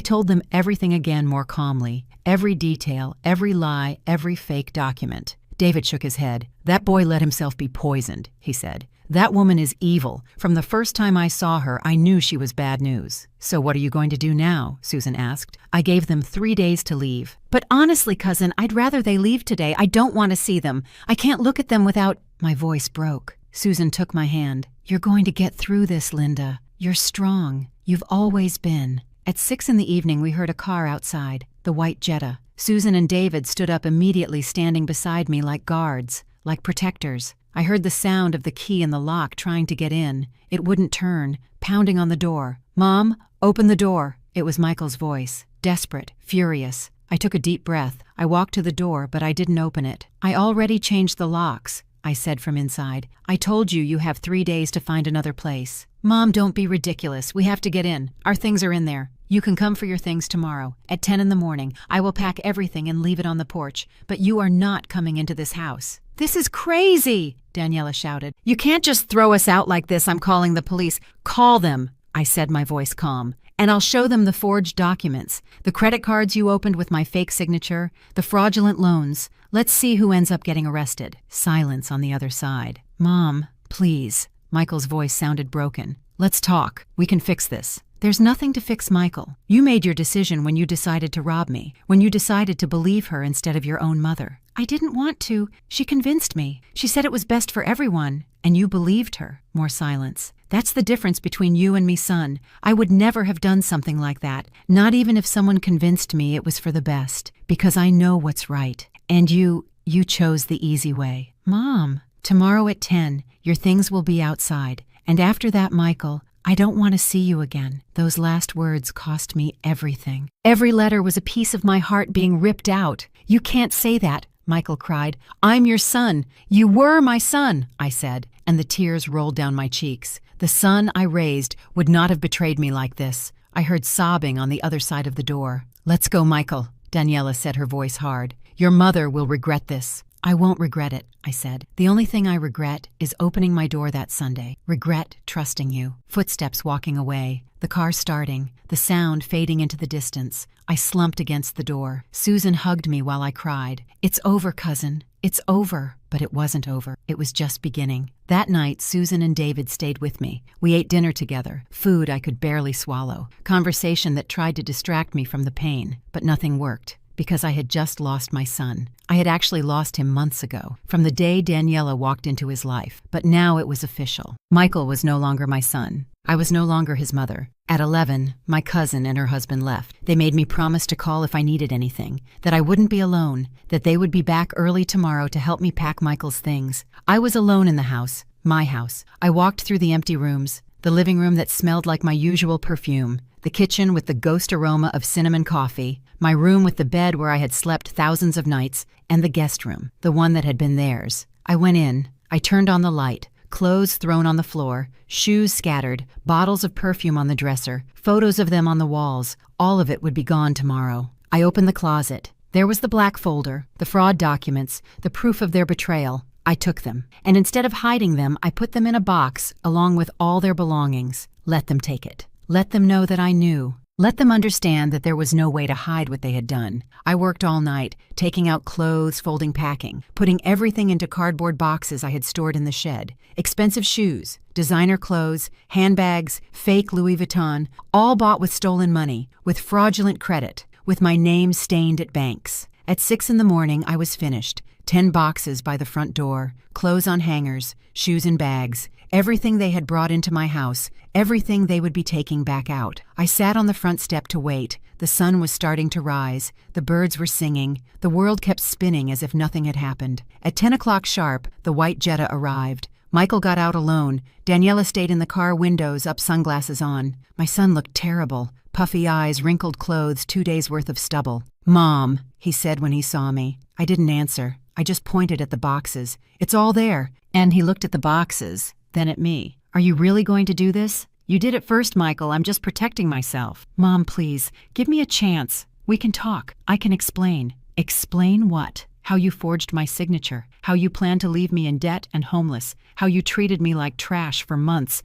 A: told them everything again more calmly, every detail, every lie, every fake document. David shook his head. "That boy let himself be poisoned," he said. "That woman is evil. From the first time I saw her, I knew she was bad news." "So what are you going to do now?" Susan asked. I gave them 3 days to leave. "But honestly, cousin, I'd rather they leave today. I don't want to see them. I can't look at them without—" My voice broke. Susan took my hand. "You're going to get through this, Linda. You're strong. You've always been." At 6 in the evening, we heard a car outside, the white Jetta. Susan and David stood up immediately, standing beside me like guards, like protectors. I heard the sound of the key in the lock trying to get in. It wouldn't turn, pounding on the door. "Mom, open the door." It was Michael's voice, desperate, furious. I took a deep breath. I walked to the door, but I didn't open it. "I already changed the locks," I said from inside. "I told you you have 3 days to find another place." "Mom, don't be ridiculous. We have to get in. Our things are in there. You can come for your things tomorrow. At 10 in the morning, I will pack everything and leave it on the porch. But you are not coming into this house." "This is crazy," Daniela shouted. "You can't just throw us out like this. I'm calling the police." "Call them," I said, my voice calm. "And I'll show them the forged documents, the credit cards you opened with my fake signature, the fraudulent loans. Let's see who ends up getting arrested." Silence on the other side. "Mom, please." Michael's voice sounded broken. "Let's talk. We can fix this." "There's nothing to fix, Michael. You made your decision when you decided to rob me, when you decided to believe her instead of your own mother." "I didn't want to. She convinced me. She said it was best for everyone. And you believed her." More silence. "That's the difference between you and me, son. I would never have done something like that, not even if someone convinced me it was for the best, because I know what's right. And you chose the easy way." "Mom, tomorrow at 10, your things will be outside. And after that, Michael, I don't want to see you again." Those last words cost me everything. Every letter was a piece of my heart being ripped out. "You can't say that," Michael cried. "I'm your son. You were my son," I said, and the tears rolled down my cheeks. The son I raised would not have betrayed me like this. I heard sobbing on the other side of the door. "Let's go, Michael," Daniela said, her voice hard. "Your mother will regret this." "I won't regret it," I said. "The only thing I regret is opening my door that Sunday. Regret trusting you." Footsteps walking away, the car starting, the sound fading into the distance. I slumped against the door. Susan hugged me while I cried. "It's over, cousin. It's over." But it wasn't over. It was just beginning. That night, Susan and David stayed with me. We ate dinner together, food I could barely swallow, conversation that tried to distract me from the pain, but nothing worked. Because I had just lost my son. I had actually lost him months ago, from the day Daniela walked into his life. But now it was official. Michael was no longer my son. I was no longer his mother. At 11, my cousin and her husband left. They made me promise to call if I needed anything, that I wouldn't be alone, that they would be back early tomorrow to help me pack Michael's things. I was alone in the house, my house. I walked through the empty rooms, the living room that smelled like my usual perfume, the kitchen with the ghost aroma of cinnamon coffee, my room with the bed where I had slept thousands of nights, and the guest room, the one that had been theirs. I went in. I turned on the light. Clothes thrown on the floor, shoes scattered, bottles of perfume on the dresser, photos of them on the walls. All of it would be gone tomorrow. I opened the closet. There was the black folder, the fraud documents, the proof of their betrayal. I took them, and instead of hiding them, I put them in a box along with all their belongings. Let them take it. Let them know that I knew. Let them understand that there was no way to hide what they had done. I worked all night, taking out clothes, folding packing, putting everything into cardboard boxes I had stored in the shed. Expensive shoes, designer clothes, handbags, fake Louis Vuitton, all bought with stolen money, with fraudulent credit, with my name stained at banks. At 6 in the morning, I was finished. 10 boxes by the front door, clothes on hangers, shoes in bags, everything they had brought into my house, everything they would be taking back out. I sat on the front step to wait. The sun was starting to rise. The birds were singing. The world kept spinning as if nothing had happened. At 10 o'clock sharp, the white Jetta arrived. Michael got out alone. Daniela stayed in the car windows up, sunglasses on. My son looked terrible. Puffy eyes, wrinkled clothes, 2 days' worth of stubble. "Mom," he said when he saw me. I didn't answer. I just pointed at the boxes. "It's all there." And he looked at the boxes, then at me. "Are you really going to do this?" "You did it first, Michael. I'm just protecting myself." "Mom, please, give me a chance. We can talk. I can explain." "Explain what?" "How you forged my signature. How you planned to leave me in debt and homeless. How you treated me like trash for months.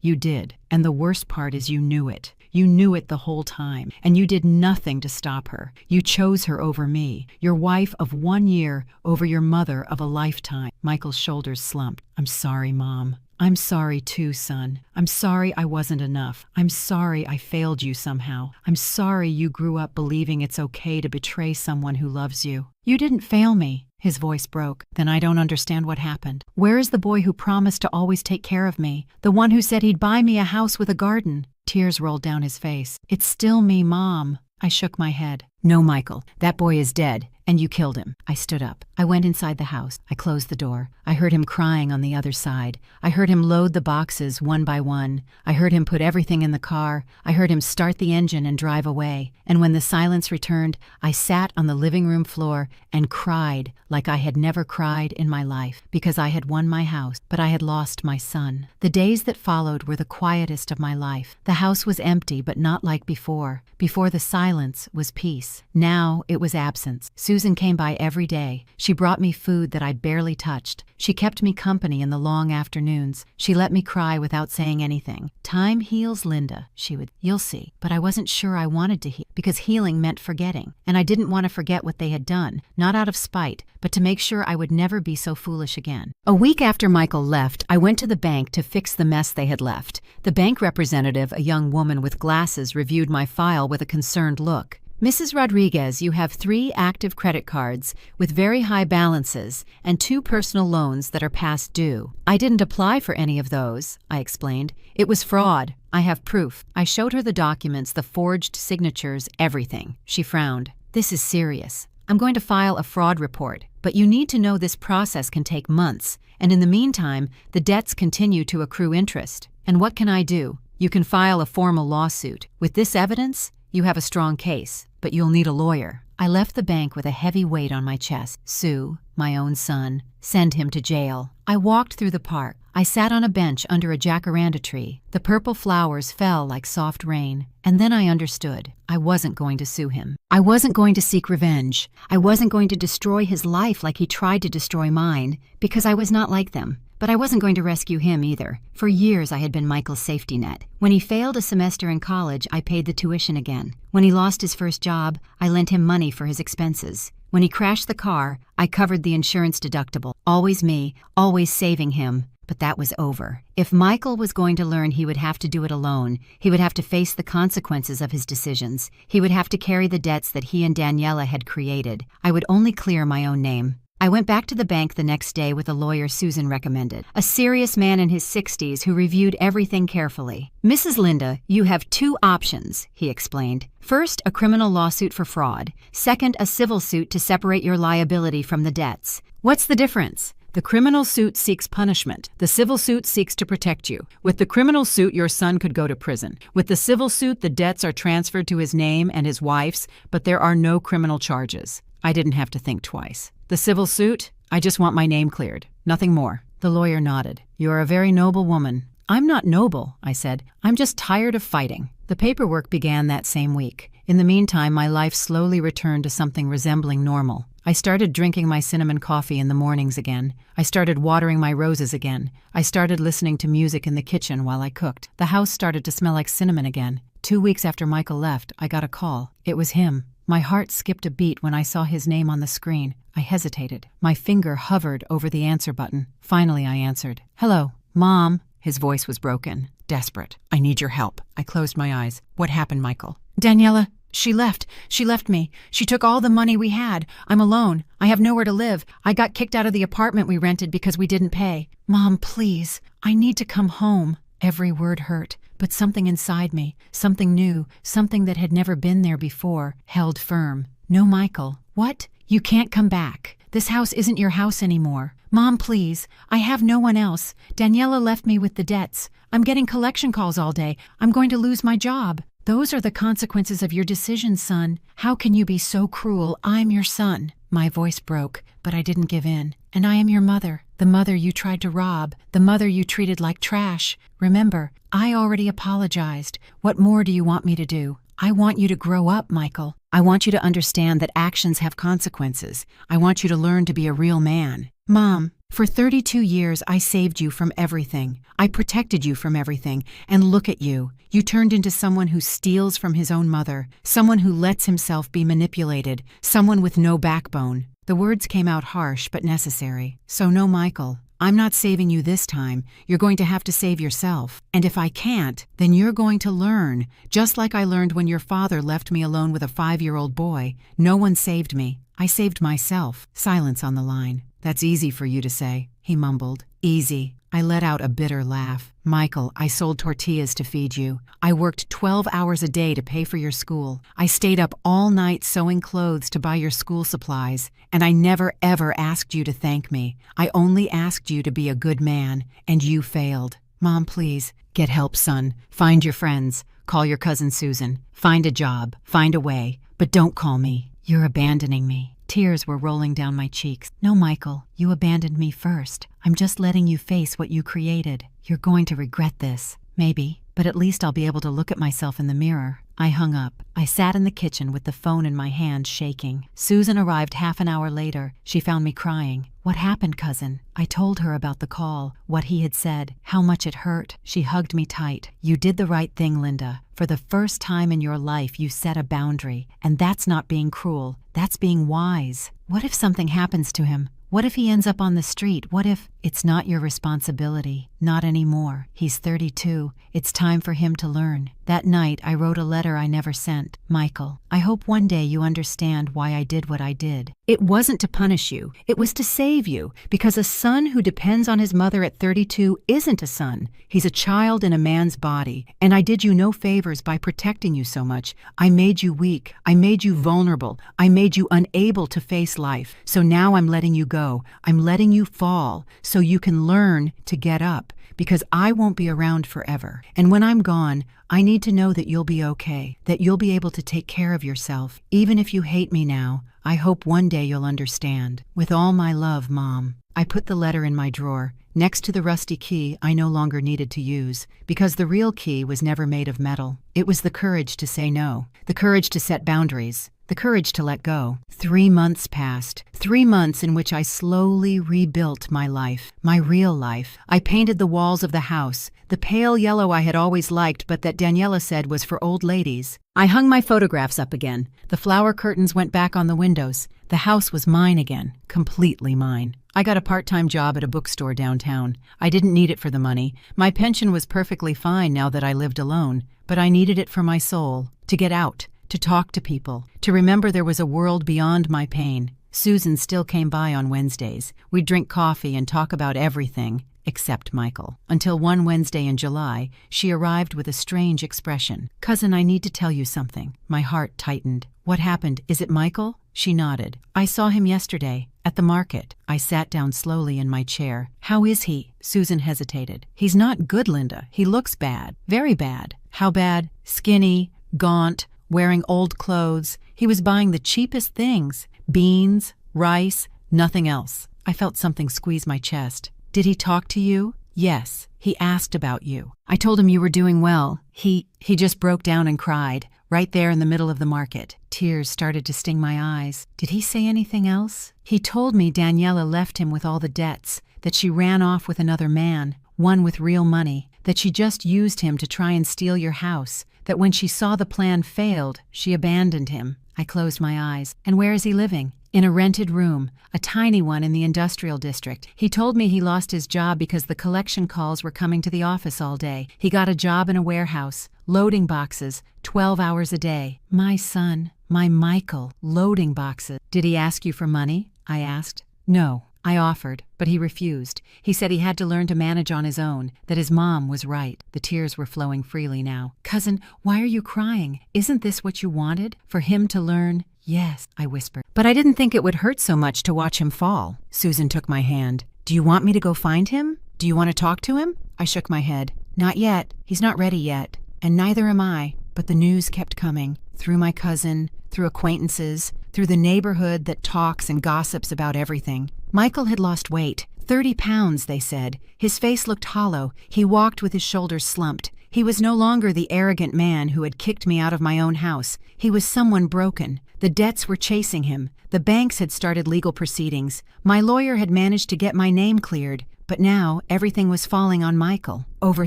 A: You did. And the worst part is you knew it. You knew it the whole time, and you did nothing to stop her. You chose her over me, your wife of 1 year over your mother of a lifetime." Michael's shoulders slumped. "I'm sorry, Mom. I'm sorry too, son. I'm sorry I wasn't enough. I'm sorry I failed you somehow. I'm sorry you grew up believing it's okay to betray someone who loves you." "You didn't fail me." His voice broke. "Then I don't understand what happened. Where is the boy who promised to always take care of me? The one who said he'd buy me a house with a garden?" Tears rolled down his face. "It's still me, Mom." I shook my head. "No, Michael, that boy is dead, and you killed him." I stood up. I went inside the house. I closed the door. I heard him crying on the other side. I heard him load the boxes one by one. I heard him put everything in the car. I heard him start the engine and drive away. And when the silence returned, I sat on the living room floor and cried like I had never cried in my life, because I had won my house, but I had lost my son. The days that followed were the quietest of my life. The house was empty, but not like before. Before the silence was peace. Now it was absence. Susan came by every day. She brought me food that I barely touched. She kept me company in the long afternoons. She let me cry without saying anything. "Time heals, Linda," she would. "You'll see." But I wasn't sure I wanted to heal, because healing meant forgetting. And I didn't want to forget what they had done, not out of spite, but to make sure I would never be so foolish again. A week after Michael left, I went to the bank to fix the mess they had left. The bank representative, a young woman with glasses, reviewed my file with a concerned look. "Mrs. Rodriguez, you have 3 active credit cards with very high balances and 2 personal loans that are past due." "I didn't apply for any of those," I explained. "It was fraud. I have proof." I showed her the documents, the forged signatures, everything. She frowned. "This is serious. I'm going to file a fraud report, but you need to know this process can take months, and in the meantime, the debts continue to accrue interest. And what can I do? You can file a formal lawsuit. With this evidence, you have a strong case, but you'll need a lawyer." I left the bank with a heavy weight on my chest. Sue, my own son, send him to jail. I walked through the park. I sat on a bench under a jacaranda tree. The purple flowers fell like soft rain. And then I understood. I wasn't going to sue him. I wasn't going to seek revenge. I wasn't going to destroy his life like he tried to destroy mine, because I was not like them. But I wasn't going to rescue him either. For years I had been Michael's safety net. When he failed a semester in college, I paid the tuition again. When he lost his first job, I lent him money for his expenses. When he crashed the car, I covered the insurance deductible. Always me, always saving him. But that was over. If Michael was going to learn he would have to do it alone, he would have to face the consequences of his decisions. He would have to carry the debts that he and Daniela had created. I would only clear my own name. I went back to the bank the next day with a lawyer Susan recommended, a serious man in his 60s who reviewed everything carefully. "Mrs. Linda, you have 2 options," he explained. "First, a criminal lawsuit for fraud. Second, a civil suit to separate your liability from the debts." "What's the difference?" "The criminal suit seeks punishment. The civil suit seeks to protect you. With the criminal suit, your son could go to prison. With the civil suit, the debts are transferred to his name and his wife's, but there are no criminal charges." I didn't have to think twice. "The civil suit? I just want my name cleared. Nothing more." The lawyer nodded. "You're a very noble woman." "I'm not noble," I said. "I'm just tired of fighting." The paperwork began that same week. In the meantime, my life slowly returned to something resembling normal. I started drinking my cinnamon coffee in the mornings again. I started watering my roses again. I started listening to music in the kitchen while I cooked. The house started to smell like cinnamon again. 2 weeks after Michael left, I got a call. It was him. My heart skipped a beat when I saw his name on the screen. I hesitated. My finger hovered over the answer button. Finally, I answered. "Hello, Mom." His voice was broken, desperate. "I need your help." I closed my eyes. "What happened, Michael?" "Daniela, she left. She left me. She took all the money we had. I'm alone. I have nowhere to live. I got kicked out of the apartment we rented because we didn't pay. Mom, please. I need to come home." Every word hurt, but something inside me, something new, something that had never been there before, held firm. "No, Michael." "What? You can't come back. This house isn't your house anymore. Mom, please. I have no one else. Daniela left me with the debts. I'm getting collection calls all day. I'm going to lose my job." "Those are the consequences of your decision, son. How can you be so cruel? I'm your son." My voice broke, but I didn't give in. "And I am your mother, the mother you tried to rob, the mother you treated like trash. Remember, I already apologized. What more do you want me to do? I want you to grow up, Michael. I want you to understand that actions have consequences. I want you to learn to be a real man." "Mom, for 32 years I saved you from everything. I protected you from everything, and look at you. You turned into someone who steals from his own mother, someone who lets himself be manipulated, someone with no backbone." The words came out harsh but necessary. "So no, Michael. I'm not saving you this time. You're going to have to save yourself. And if I can't, then you're going to learn, just like I learned when your father left me alone with a 5-year-old boy. No one saved me. I saved myself." Silence on the line. "That's easy for you to say," he mumbled. "Easy." I let out a bitter laugh. "Michael, I sold tortillas to feed you. I worked 12 hours a day to pay for your school. I stayed up all night sewing clothes to buy your school supplies. And I never ever asked you to thank me. I only asked you to be a good man, and you failed. Mom, please, get help, son. Find your friends. Call your cousin Susan. Find a job. Find a way. But don't call me. You're abandoning me." Tears were rolling down my cheeks. "No, Michael, you abandoned me first. I'm just letting you face what you created. You're going to regret this. Maybe, but at least I'll be able to look at myself in the mirror." I hung up. I sat in the kitchen with the phone in my hand, shaking. Susan arrived half an hour later. She found me crying. "What happened, cousin?" I told her about the call, what he had said, how much it hurt. She hugged me tight. "You did the right thing, Linda. For the first time in your life, you set a boundary. And that's not being cruel. That's being wise. What if something happens to him? What if he ends up on the street? What if—" "It's not your responsibility. Not anymore. He's 32. It's time for him to learn." That night, I wrote a letter I never sent. "Michael, I hope one day you understand why I did what I did. It wasn't to punish you. It was to save you, because a son who depends on his mother at 32 isn't a son. He's a child in a man's body. And I did you no favors by protecting you so much. I made you weak. I made you vulnerable. I made you unable to face life. So now I'm letting you go. I'm letting you fall so you can learn to get up, because I won't be around forever. And when I'm gone, I need to know that you'll be okay, that you'll be able to take care of yourself. Even if you hate me now, I hope one day you'll understand. With all my love, Mom." I put the letter in my drawer, next to the rusty key I no longer needed to use, because the real key was never made of metal. It was the courage to say no, the courage to set boundaries, the courage to let go. 3 months passed. 3 months in which I slowly rebuilt my life, my real life. I painted the walls of the house, the pale yellow I had always liked but that Daniela said was for old ladies. I hung my photographs up again. The flower curtains went back on the windows. The house was mine again, completely mine. I got a part-time job at a bookstore downtown. I didn't need it for the money. My pension was perfectly fine now that I lived alone, but I needed it for my soul, to get out, to talk to people, to remember there was a world beyond my pain. Susan still came by on Wednesdays. We'd drink coffee and talk about everything, except Michael. Until one Wednesday in July, she arrived with a strange expression. "Cousin, I need to tell you something." My heart tightened. "What happened? Is it Michael?" She nodded. "I saw him yesterday, at the market." I sat down slowly in my chair. "How is he?" Susan hesitated. "He's not good, Linda. He looks bad. Very bad." "How bad?" "Skinny, gaunt, wearing old clothes. He was buying the cheapest things. Beans, rice, nothing else." I felt something squeeze my chest. "Did he talk to you?" "Yes. He asked about you. I told him you were doing well. He just broke down and cried, right there in the middle of the market. Tears started to sting my eyes. Did he say anything else? He told me Daniela left him with all the debts, that she ran off with another man, one with real money, that she just used him to try and steal your house, that when she saw the plan failed, she abandoned him. I closed my eyes. And where is he living? In a rented room, a tiny one in the industrial district. He told me he lost his job because the collection calls were coming to the office all day. He got a job in a warehouse, loading boxes, 12 hours a day. My son, my Michael, loading boxes. Did he ask you for money? I asked. No. I offered, but he refused. He said he had to learn to manage on his own, that his mom was right. The tears were flowing freely now. Cousin, why are you crying? Isn't this what you wanted? For him to learn? Yes, I whispered. But I didn't think it would hurt so much to watch him fall. Susan took my hand. Do you want me to go find him? Do you want to talk to him? I shook my head. Not yet. He's not ready yet. And neither am I. But the news kept coming. Through my cousin, through acquaintances, through the neighborhood that talks and gossips about everything. Michael had lost weight. 30 pounds, they said. His face looked hollow. He walked with his shoulders slumped. He was no longer the arrogant man who had kicked me out of my own house. He was someone broken. The debts were chasing him. The banks had started legal proceedings. My lawyer had managed to get my name cleared. But now everything was falling on Michael. Over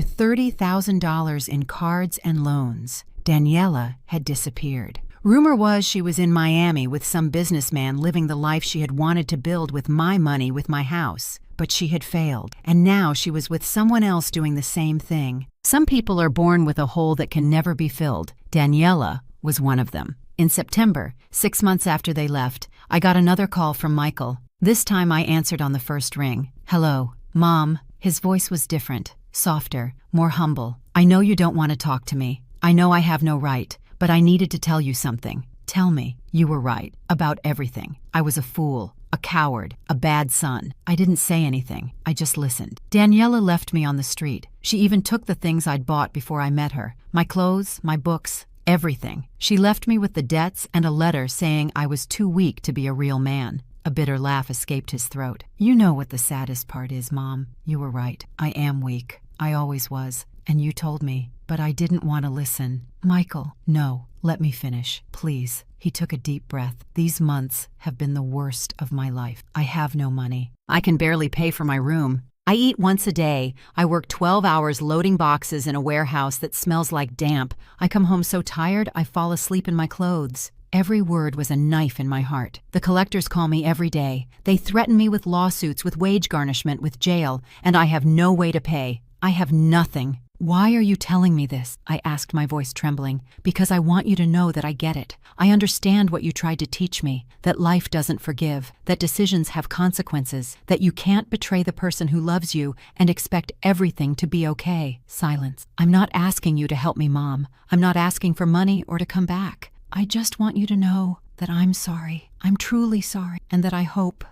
A: $30,000 in cards and loans. Daniela had disappeared. Rumor was she was in Miami with some businessman living the life she had wanted to build with my money with my house. But she had failed, and now she was with someone else doing the same thing. Some people are born with a hole that can never be filled. Daniela was one of them. In September, 6 months after they left, I got another call from Michael. This time I answered on the first ring. Hello, Mom. His voice was different, softer, more humble. I know you don't want to talk to me. I know I have no right. But I needed to tell you something. Tell me. You were right. About everything. I was a fool, a coward, a bad son. I didn't say anything. I just listened. Daniela left me on the street. She even took the things I'd bought before I met her. My clothes, my books, everything. She left me with the debts and a letter saying I was too weak to be a real man. A bitter laugh escaped his throat. You know what the saddest part is, Mom. You were right. I am weak. I always was. And you told me, but I didn't want to listen. Michael, no, let me finish, please. He took a deep breath. These months have been the worst of my life. I have no money. I can barely pay for my room. I eat once a day. I work 12 hours loading boxes in a warehouse that smells like damp. I come home so tired I fall asleep in my clothes. Every word was a knife in my heart. The collectors call me every day. They threaten me with lawsuits, with wage garnishment, with jail, and I have no way to pay. I have nothing. Why are you telling me this? I asked, my voice trembling. Because I want you to know that I get it. I understand what you tried to teach me, that life doesn't forgive, that decisions have consequences, that you can't betray the person who loves you and expect everything to be okay. Silence. I'm not asking you to help me, Mom. I'm not asking for money or to come back. I just want you to know that I'm sorry. I'm truly sorry. And that I hope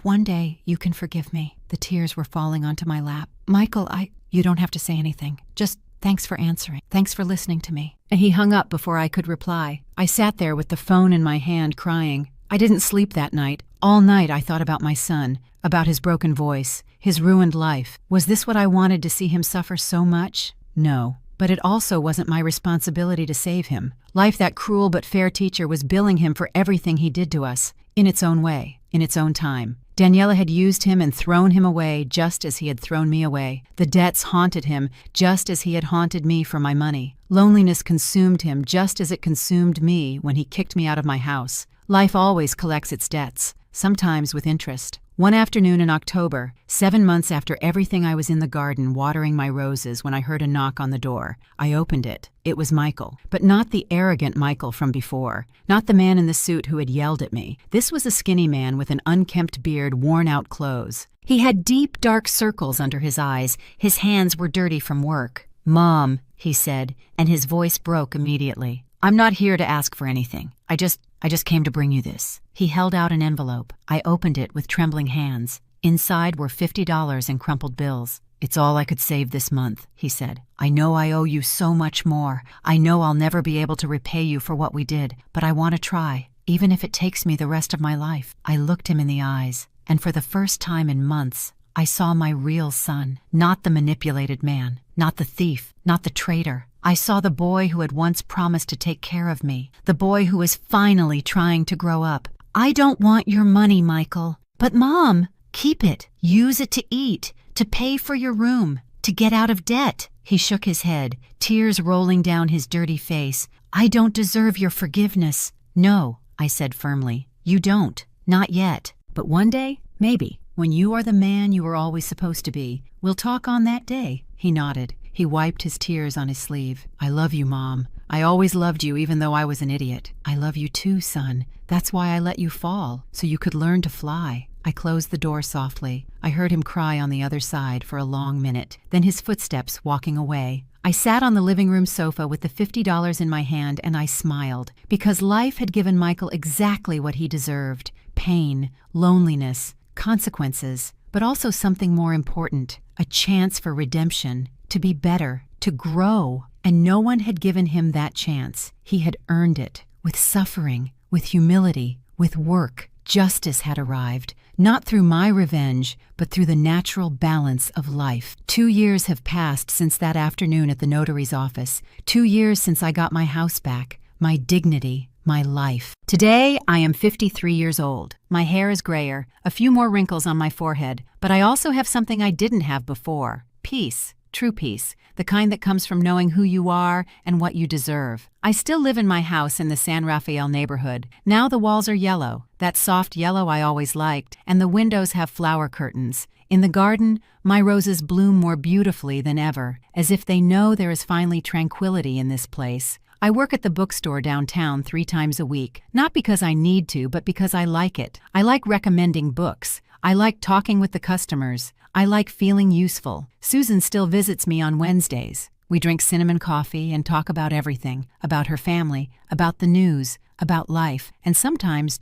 A: one day you can forgive me. The tears were falling onto my lap. Michael, You don't have to say anything. Just thanks for answering. Thanks for listening to me. And he hung up before I could reply. I sat there with the phone in my hand, crying. I didn't sleep that night. All night I thought about my son, about his broken voice, his ruined life. Was this what I wanted, to see him suffer so much? No. But it also wasn't my responsibility to save him. Life, that cruel but fair teacher, was billing him for everything he did to us, in its own way, in its own time. Daniela had used him and thrown him away just as he had thrown me away. The debts haunted him just as he had haunted me for my money. Loneliness consumed him just as it consumed me when he kicked me out of my house. Life always collects its debts, sometimes with interest. One afternoon in October, 7 months after everything, I was in the garden watering my roses when I heard a knock on the door. I opened it. It was Michael, but not the arrogant Michael from before, not the man in the suit who had yelled at me. This was a skinny man with an unkempt beard, worn-out clothes. He had deep, dark circles under his eyes. His hands were dirty from work. "Mom," he said, and his voice broke immediately. "I'm not here to ask for anything. I just came to bring you this." He held out an envelope. I opened it with trembling hands. Inside were $50 in crumpled bills. "It's all I could save this month," he said. "I know I owe you so much more. I know I'll never be able to repay you for what we did, but I want to try, even if it takes me the rest of my life." I looked him in the eyes, and for the first time in months, I saw my real son, not the manipulated man, not the thief, not the traitor. I saw the boy who had once promised to take care of me, the boy who was finally trying to grow up. I don't want your money, Michael. But Mom, keep it. Use it to eat, to pay for your room, to get out of debt. He shook his head, tears rolling down his dirty face. I don't deserve your forgiveness. No, I said firmly. You don't. Not yet. But one day, maybe, when you are the man you were always supposed to be, we'll talk on that day. He nodded. He wiped his tears on his sleeve. I love you, Mom. I always loved you even though I was an idiot. I love you too, son. That's why I let you fall, so you could learn to fly. I closed the door softly. I heard him cry on the other side for a long minute, then his footsteps walking away. I sat on the living room sofa with the $50 in my hand and I smiled, because life had given Michael exactly what he deserved: pain, loneliness, consequences, but also something more important, a chance for redemption, to be better, to grow. And no one had given him that chance. He had earned it, with suffering, with humility, with work. Justice had arrived, not through my revenge, but through the natural balance of life. 2 years have passed since that afternoon at the notary's office. 2 years since I got my house back, my dignity, my life. Today, I am 53 years old. My hair is grayer, a few more wrinkles on my forehead, but I also have something I didn't have before: peace. True peace, the kind that comes from knowing who you are and what you deserve. I still live in my house in the San Rafael neighborhood. Now the walls are yellow, that soft yellow I always liked, and the windows have flower curtains. In the garden, my roses bloom more beautifully than ever, as if they know there is finally tranquility in this place. I work at the bookstore downtown 3 times a week, not because I need to, but because I like it. I like recommending books. I like talking with the customers. I like feeling useful. Susan still visits me on Wednesdays. We drink cinnamon coffee and talk about everything, about her family, about the news, about life, and sometimes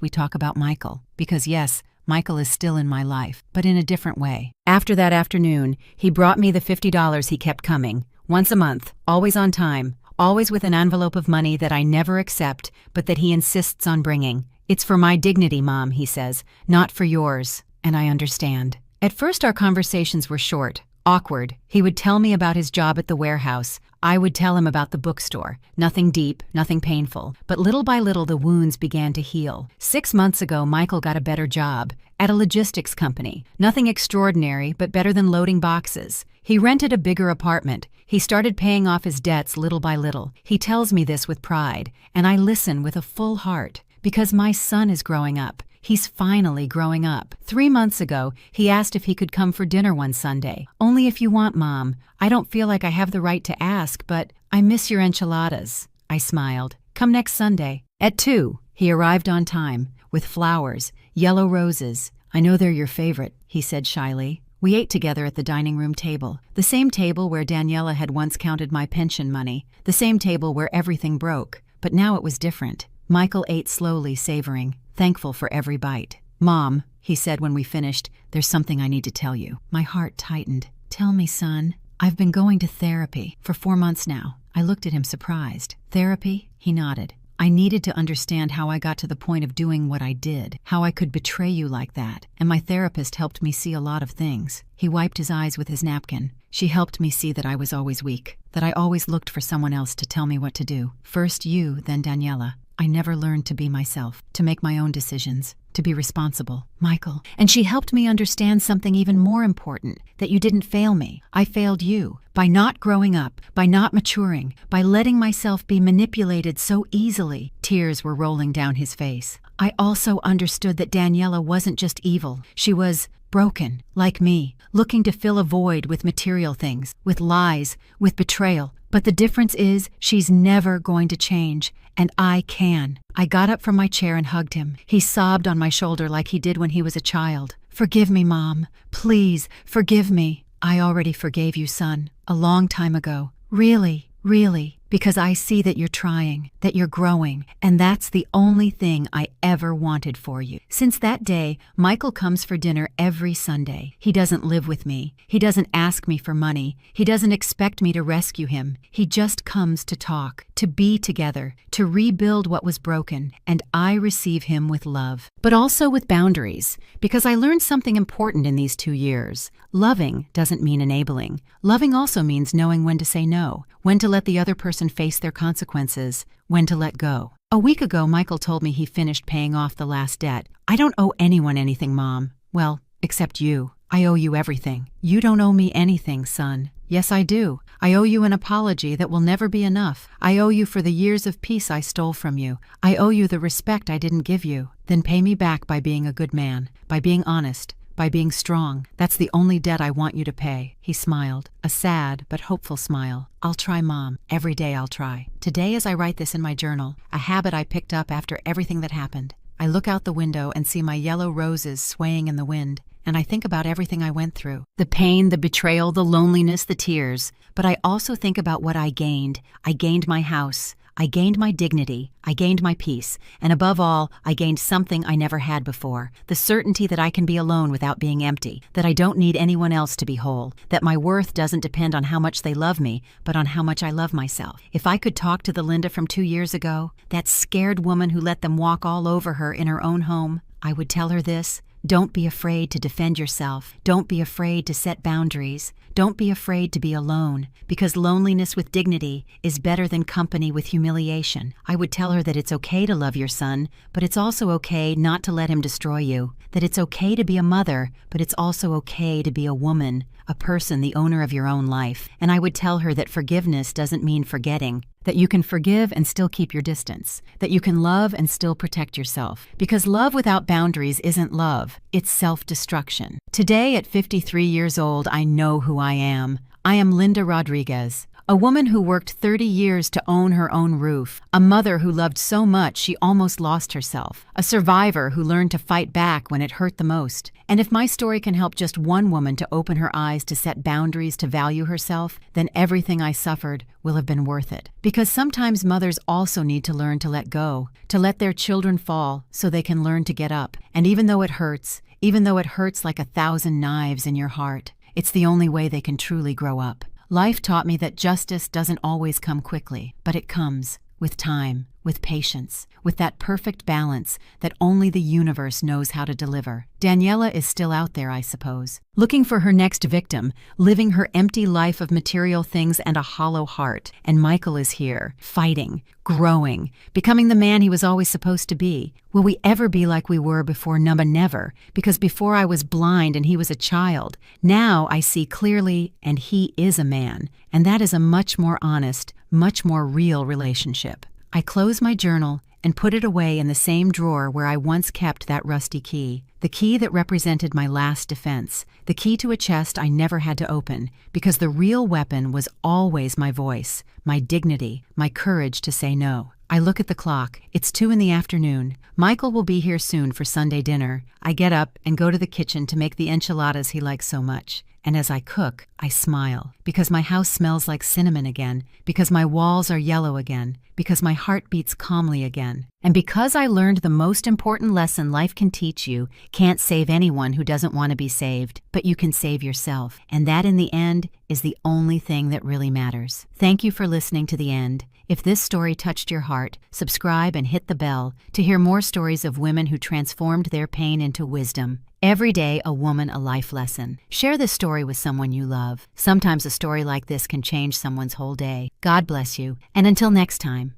A: we talk about Michael. Because yes, Michael is still in my life, but in a different way. After that afternoon, he brought me the $50 he kept coming, once a month, always on time, always with an envelope of money that I never accept, but that he insists on bringing. It's for my dignity, Mom, he says, not for yours. And I understand. At first our conversations were short, awkward. He would tell me about his job at the warehouse. I would tell him about the bookstore. Nothing deep, nothing painful. But little by little the wounds began to heal. 6 months ago, Michael got a better job at a logistics company. Nothing extraordinary, but better than loading boxes. He rented a bigger apartment. He started paying off his debts little by little. He tells me this with pride, and I listen with a full heart. Because my son is growing up. He's finally growing up. 3 months ago, he asked if he could come for dinner one Sunday. Only if you want, Mom. I don't feel like I have the right to ask, but I miss your enchiladas. I smiled. Come next Sunday. At 2, he arrived on time, with flowers, yellow roses. I know they're your favorite, he said shyly. We ate together at the dining room table, the same table where Daniela had once counted my pension money, the same table where everything broke. But now it was different. Michael ate slowly, savoring, thankful for every bite. Mom, he said when we finished, there's something I need to tell you. My heart tightened. Tell me, son. I've been going to therapy for 4 months now. I looked at him surprised. Therapy? He nodded. I needed to understand how I got to the point of doing what I did, how I could betray you like that, and my therapist helped me see a lot of things. He wiped his eyes with his napkin. She helped me see that I was always weak, that I always looked for someone else to tell me what to do. First you, then Daniela. I never learned to be myself, to make my own decisions, to be responsible. Michael. And she helped me understand something even more important, that you didn't fail me. I failed you. By not growing up, by not maturing, by letting myself be manipulated so easily. Tears were rolling down his face. I also understood that Daniela wasn't just evil. She was broken, like me, looking to fill a void with material things, with lies, with betrayal. But the difference is she's never going to change, and I can. I got up from my chair and hugged him. He sobbed on my shoulder like he did when he was a child. Forgive me, Mom. Please, forgive me. I already forgave you, son, a long time ago. Really, because I see that you're trying, that you're growing, and that's the only thing I ever wanted for you. Since that day, Michael comes for dinner every Sunday. He doesn't live with me. He doesn't ask me for money. He doesn't expect me to rescue him. He just comes to talk, to be together, to rebuild what was broken, and I receive him with love. But also with boundaries, because I learned something important in these 2 years. Loving doesn't mean enabling. Loving also means knowing when to say no, when to let the other person face their consequences, when to let go. A week ago, Michael told me he finished paying off the last debt. I don't owe anyone anything, Mom. Well, except you. I owe you everything. You don't owe me anything, son. Yes, I do. I owe you an apology that will never be enough. I owe you for the years of peace I stole from you. I owe you the respect I didn't give you. Then pay me back by being a good man, by being honest, by being strong. That's the only debt I want you to pay. He smiled, a sad but hopeful smile. I'll try, Mom. Every day I'll try. Today, as I write this in my journal, a habit I picked up after everything that happened, I look out the window and see my yellow roses swaying in the wind, and I think about everything I went through. The pain, the betrayal, the loneliness, the tears. But I also think about what I gained. I gained my house. I gained my dignity. I gained my peace. And above all, I gained something I never had before. The certainty that I can be alone without being empty. That I don't need anyone else to be whole. That my worth doesn't depend on how much they love me, but on how much I love myself. If I could talk to the Linda from 2 years ago, that scared woman who let them walk all over her in her own home, I would tell her this. Don't be afraid to defend yourself. Don't be afraid to set boundaries. Don't be afraid to be alone, because loneliness with dignity is better than company with humiliation. I would tell her that it's okay to love your son, but it's also okay not to let him destroy you. That it's okay to be a mother, but it's also okay to be a woman, a person, the owner of your own life. And I would tell her that forgiveness doesn't mean forgetting. That you can forgive and still keep your distance. That you can love and still protect yourself. Because love without boundaries isn't love, it's self-destruction. Today, at 53 years old, I know who I am. I am Linda Rodriguez. A woman who worked 30 years to own her own roof. A mother who loved so much she almost lost herself. A survivor who learned to fight back when it hurt the most. And if my story can help just one woman to open her eyes to set boundaries to value herself, then everything I suffered will have been worth it. Because sometimes mothers also need to learn to let go, to let their children fall so they can learn to get up. And even though it hurts like 1,000 knives in your heart, it's the only way they can truly grow up. Life taught me that justice doesn't always come quickly, but it comes with time, with patience, with that perfect balance that only the universe knows how to deliver. Daniela is still out there, I suppose, looking for her next victim, living her empty life of material things and a hollow heart. And Michael is here, fighting, growing, becoming the man he was always supposed to be. Will we ever be like we were before? Never, because before I was blind and he was a child. Now I see clearly, and he is a man, and that is a much more honest, much more real relationship. I close my journal and put it away in the same drawer where I once kept that rusty key, the key that represented my last defense, the key to a chest I never had to open, because the real weapon was always my voice, my dignity, my courage to say no. I look at the clock. It's 2 p.m. Michael will be here soon for Sunday dinner. I get up and go to the kitchen to make the enchiladas he likes so much. And as I cook, I smile, because my house smells like cinnamon again, because my walls are yellow again, because my heart beats calmly again. And because I learned the most important lesson life can teach you: can't save anyone who doesn't want to be saved, but you can save yourself. And that, in the end, is the only thing that really matters. Thank you for listening to the end. If this story touched your heart, subscribe and hit the bell to hear more stories of women who transformed their pain into wisdom. Every day, a woman, a life lesson. Share this story with someone you love. Sometimes a story like this can change someone's whole day. God bless you, and until next time.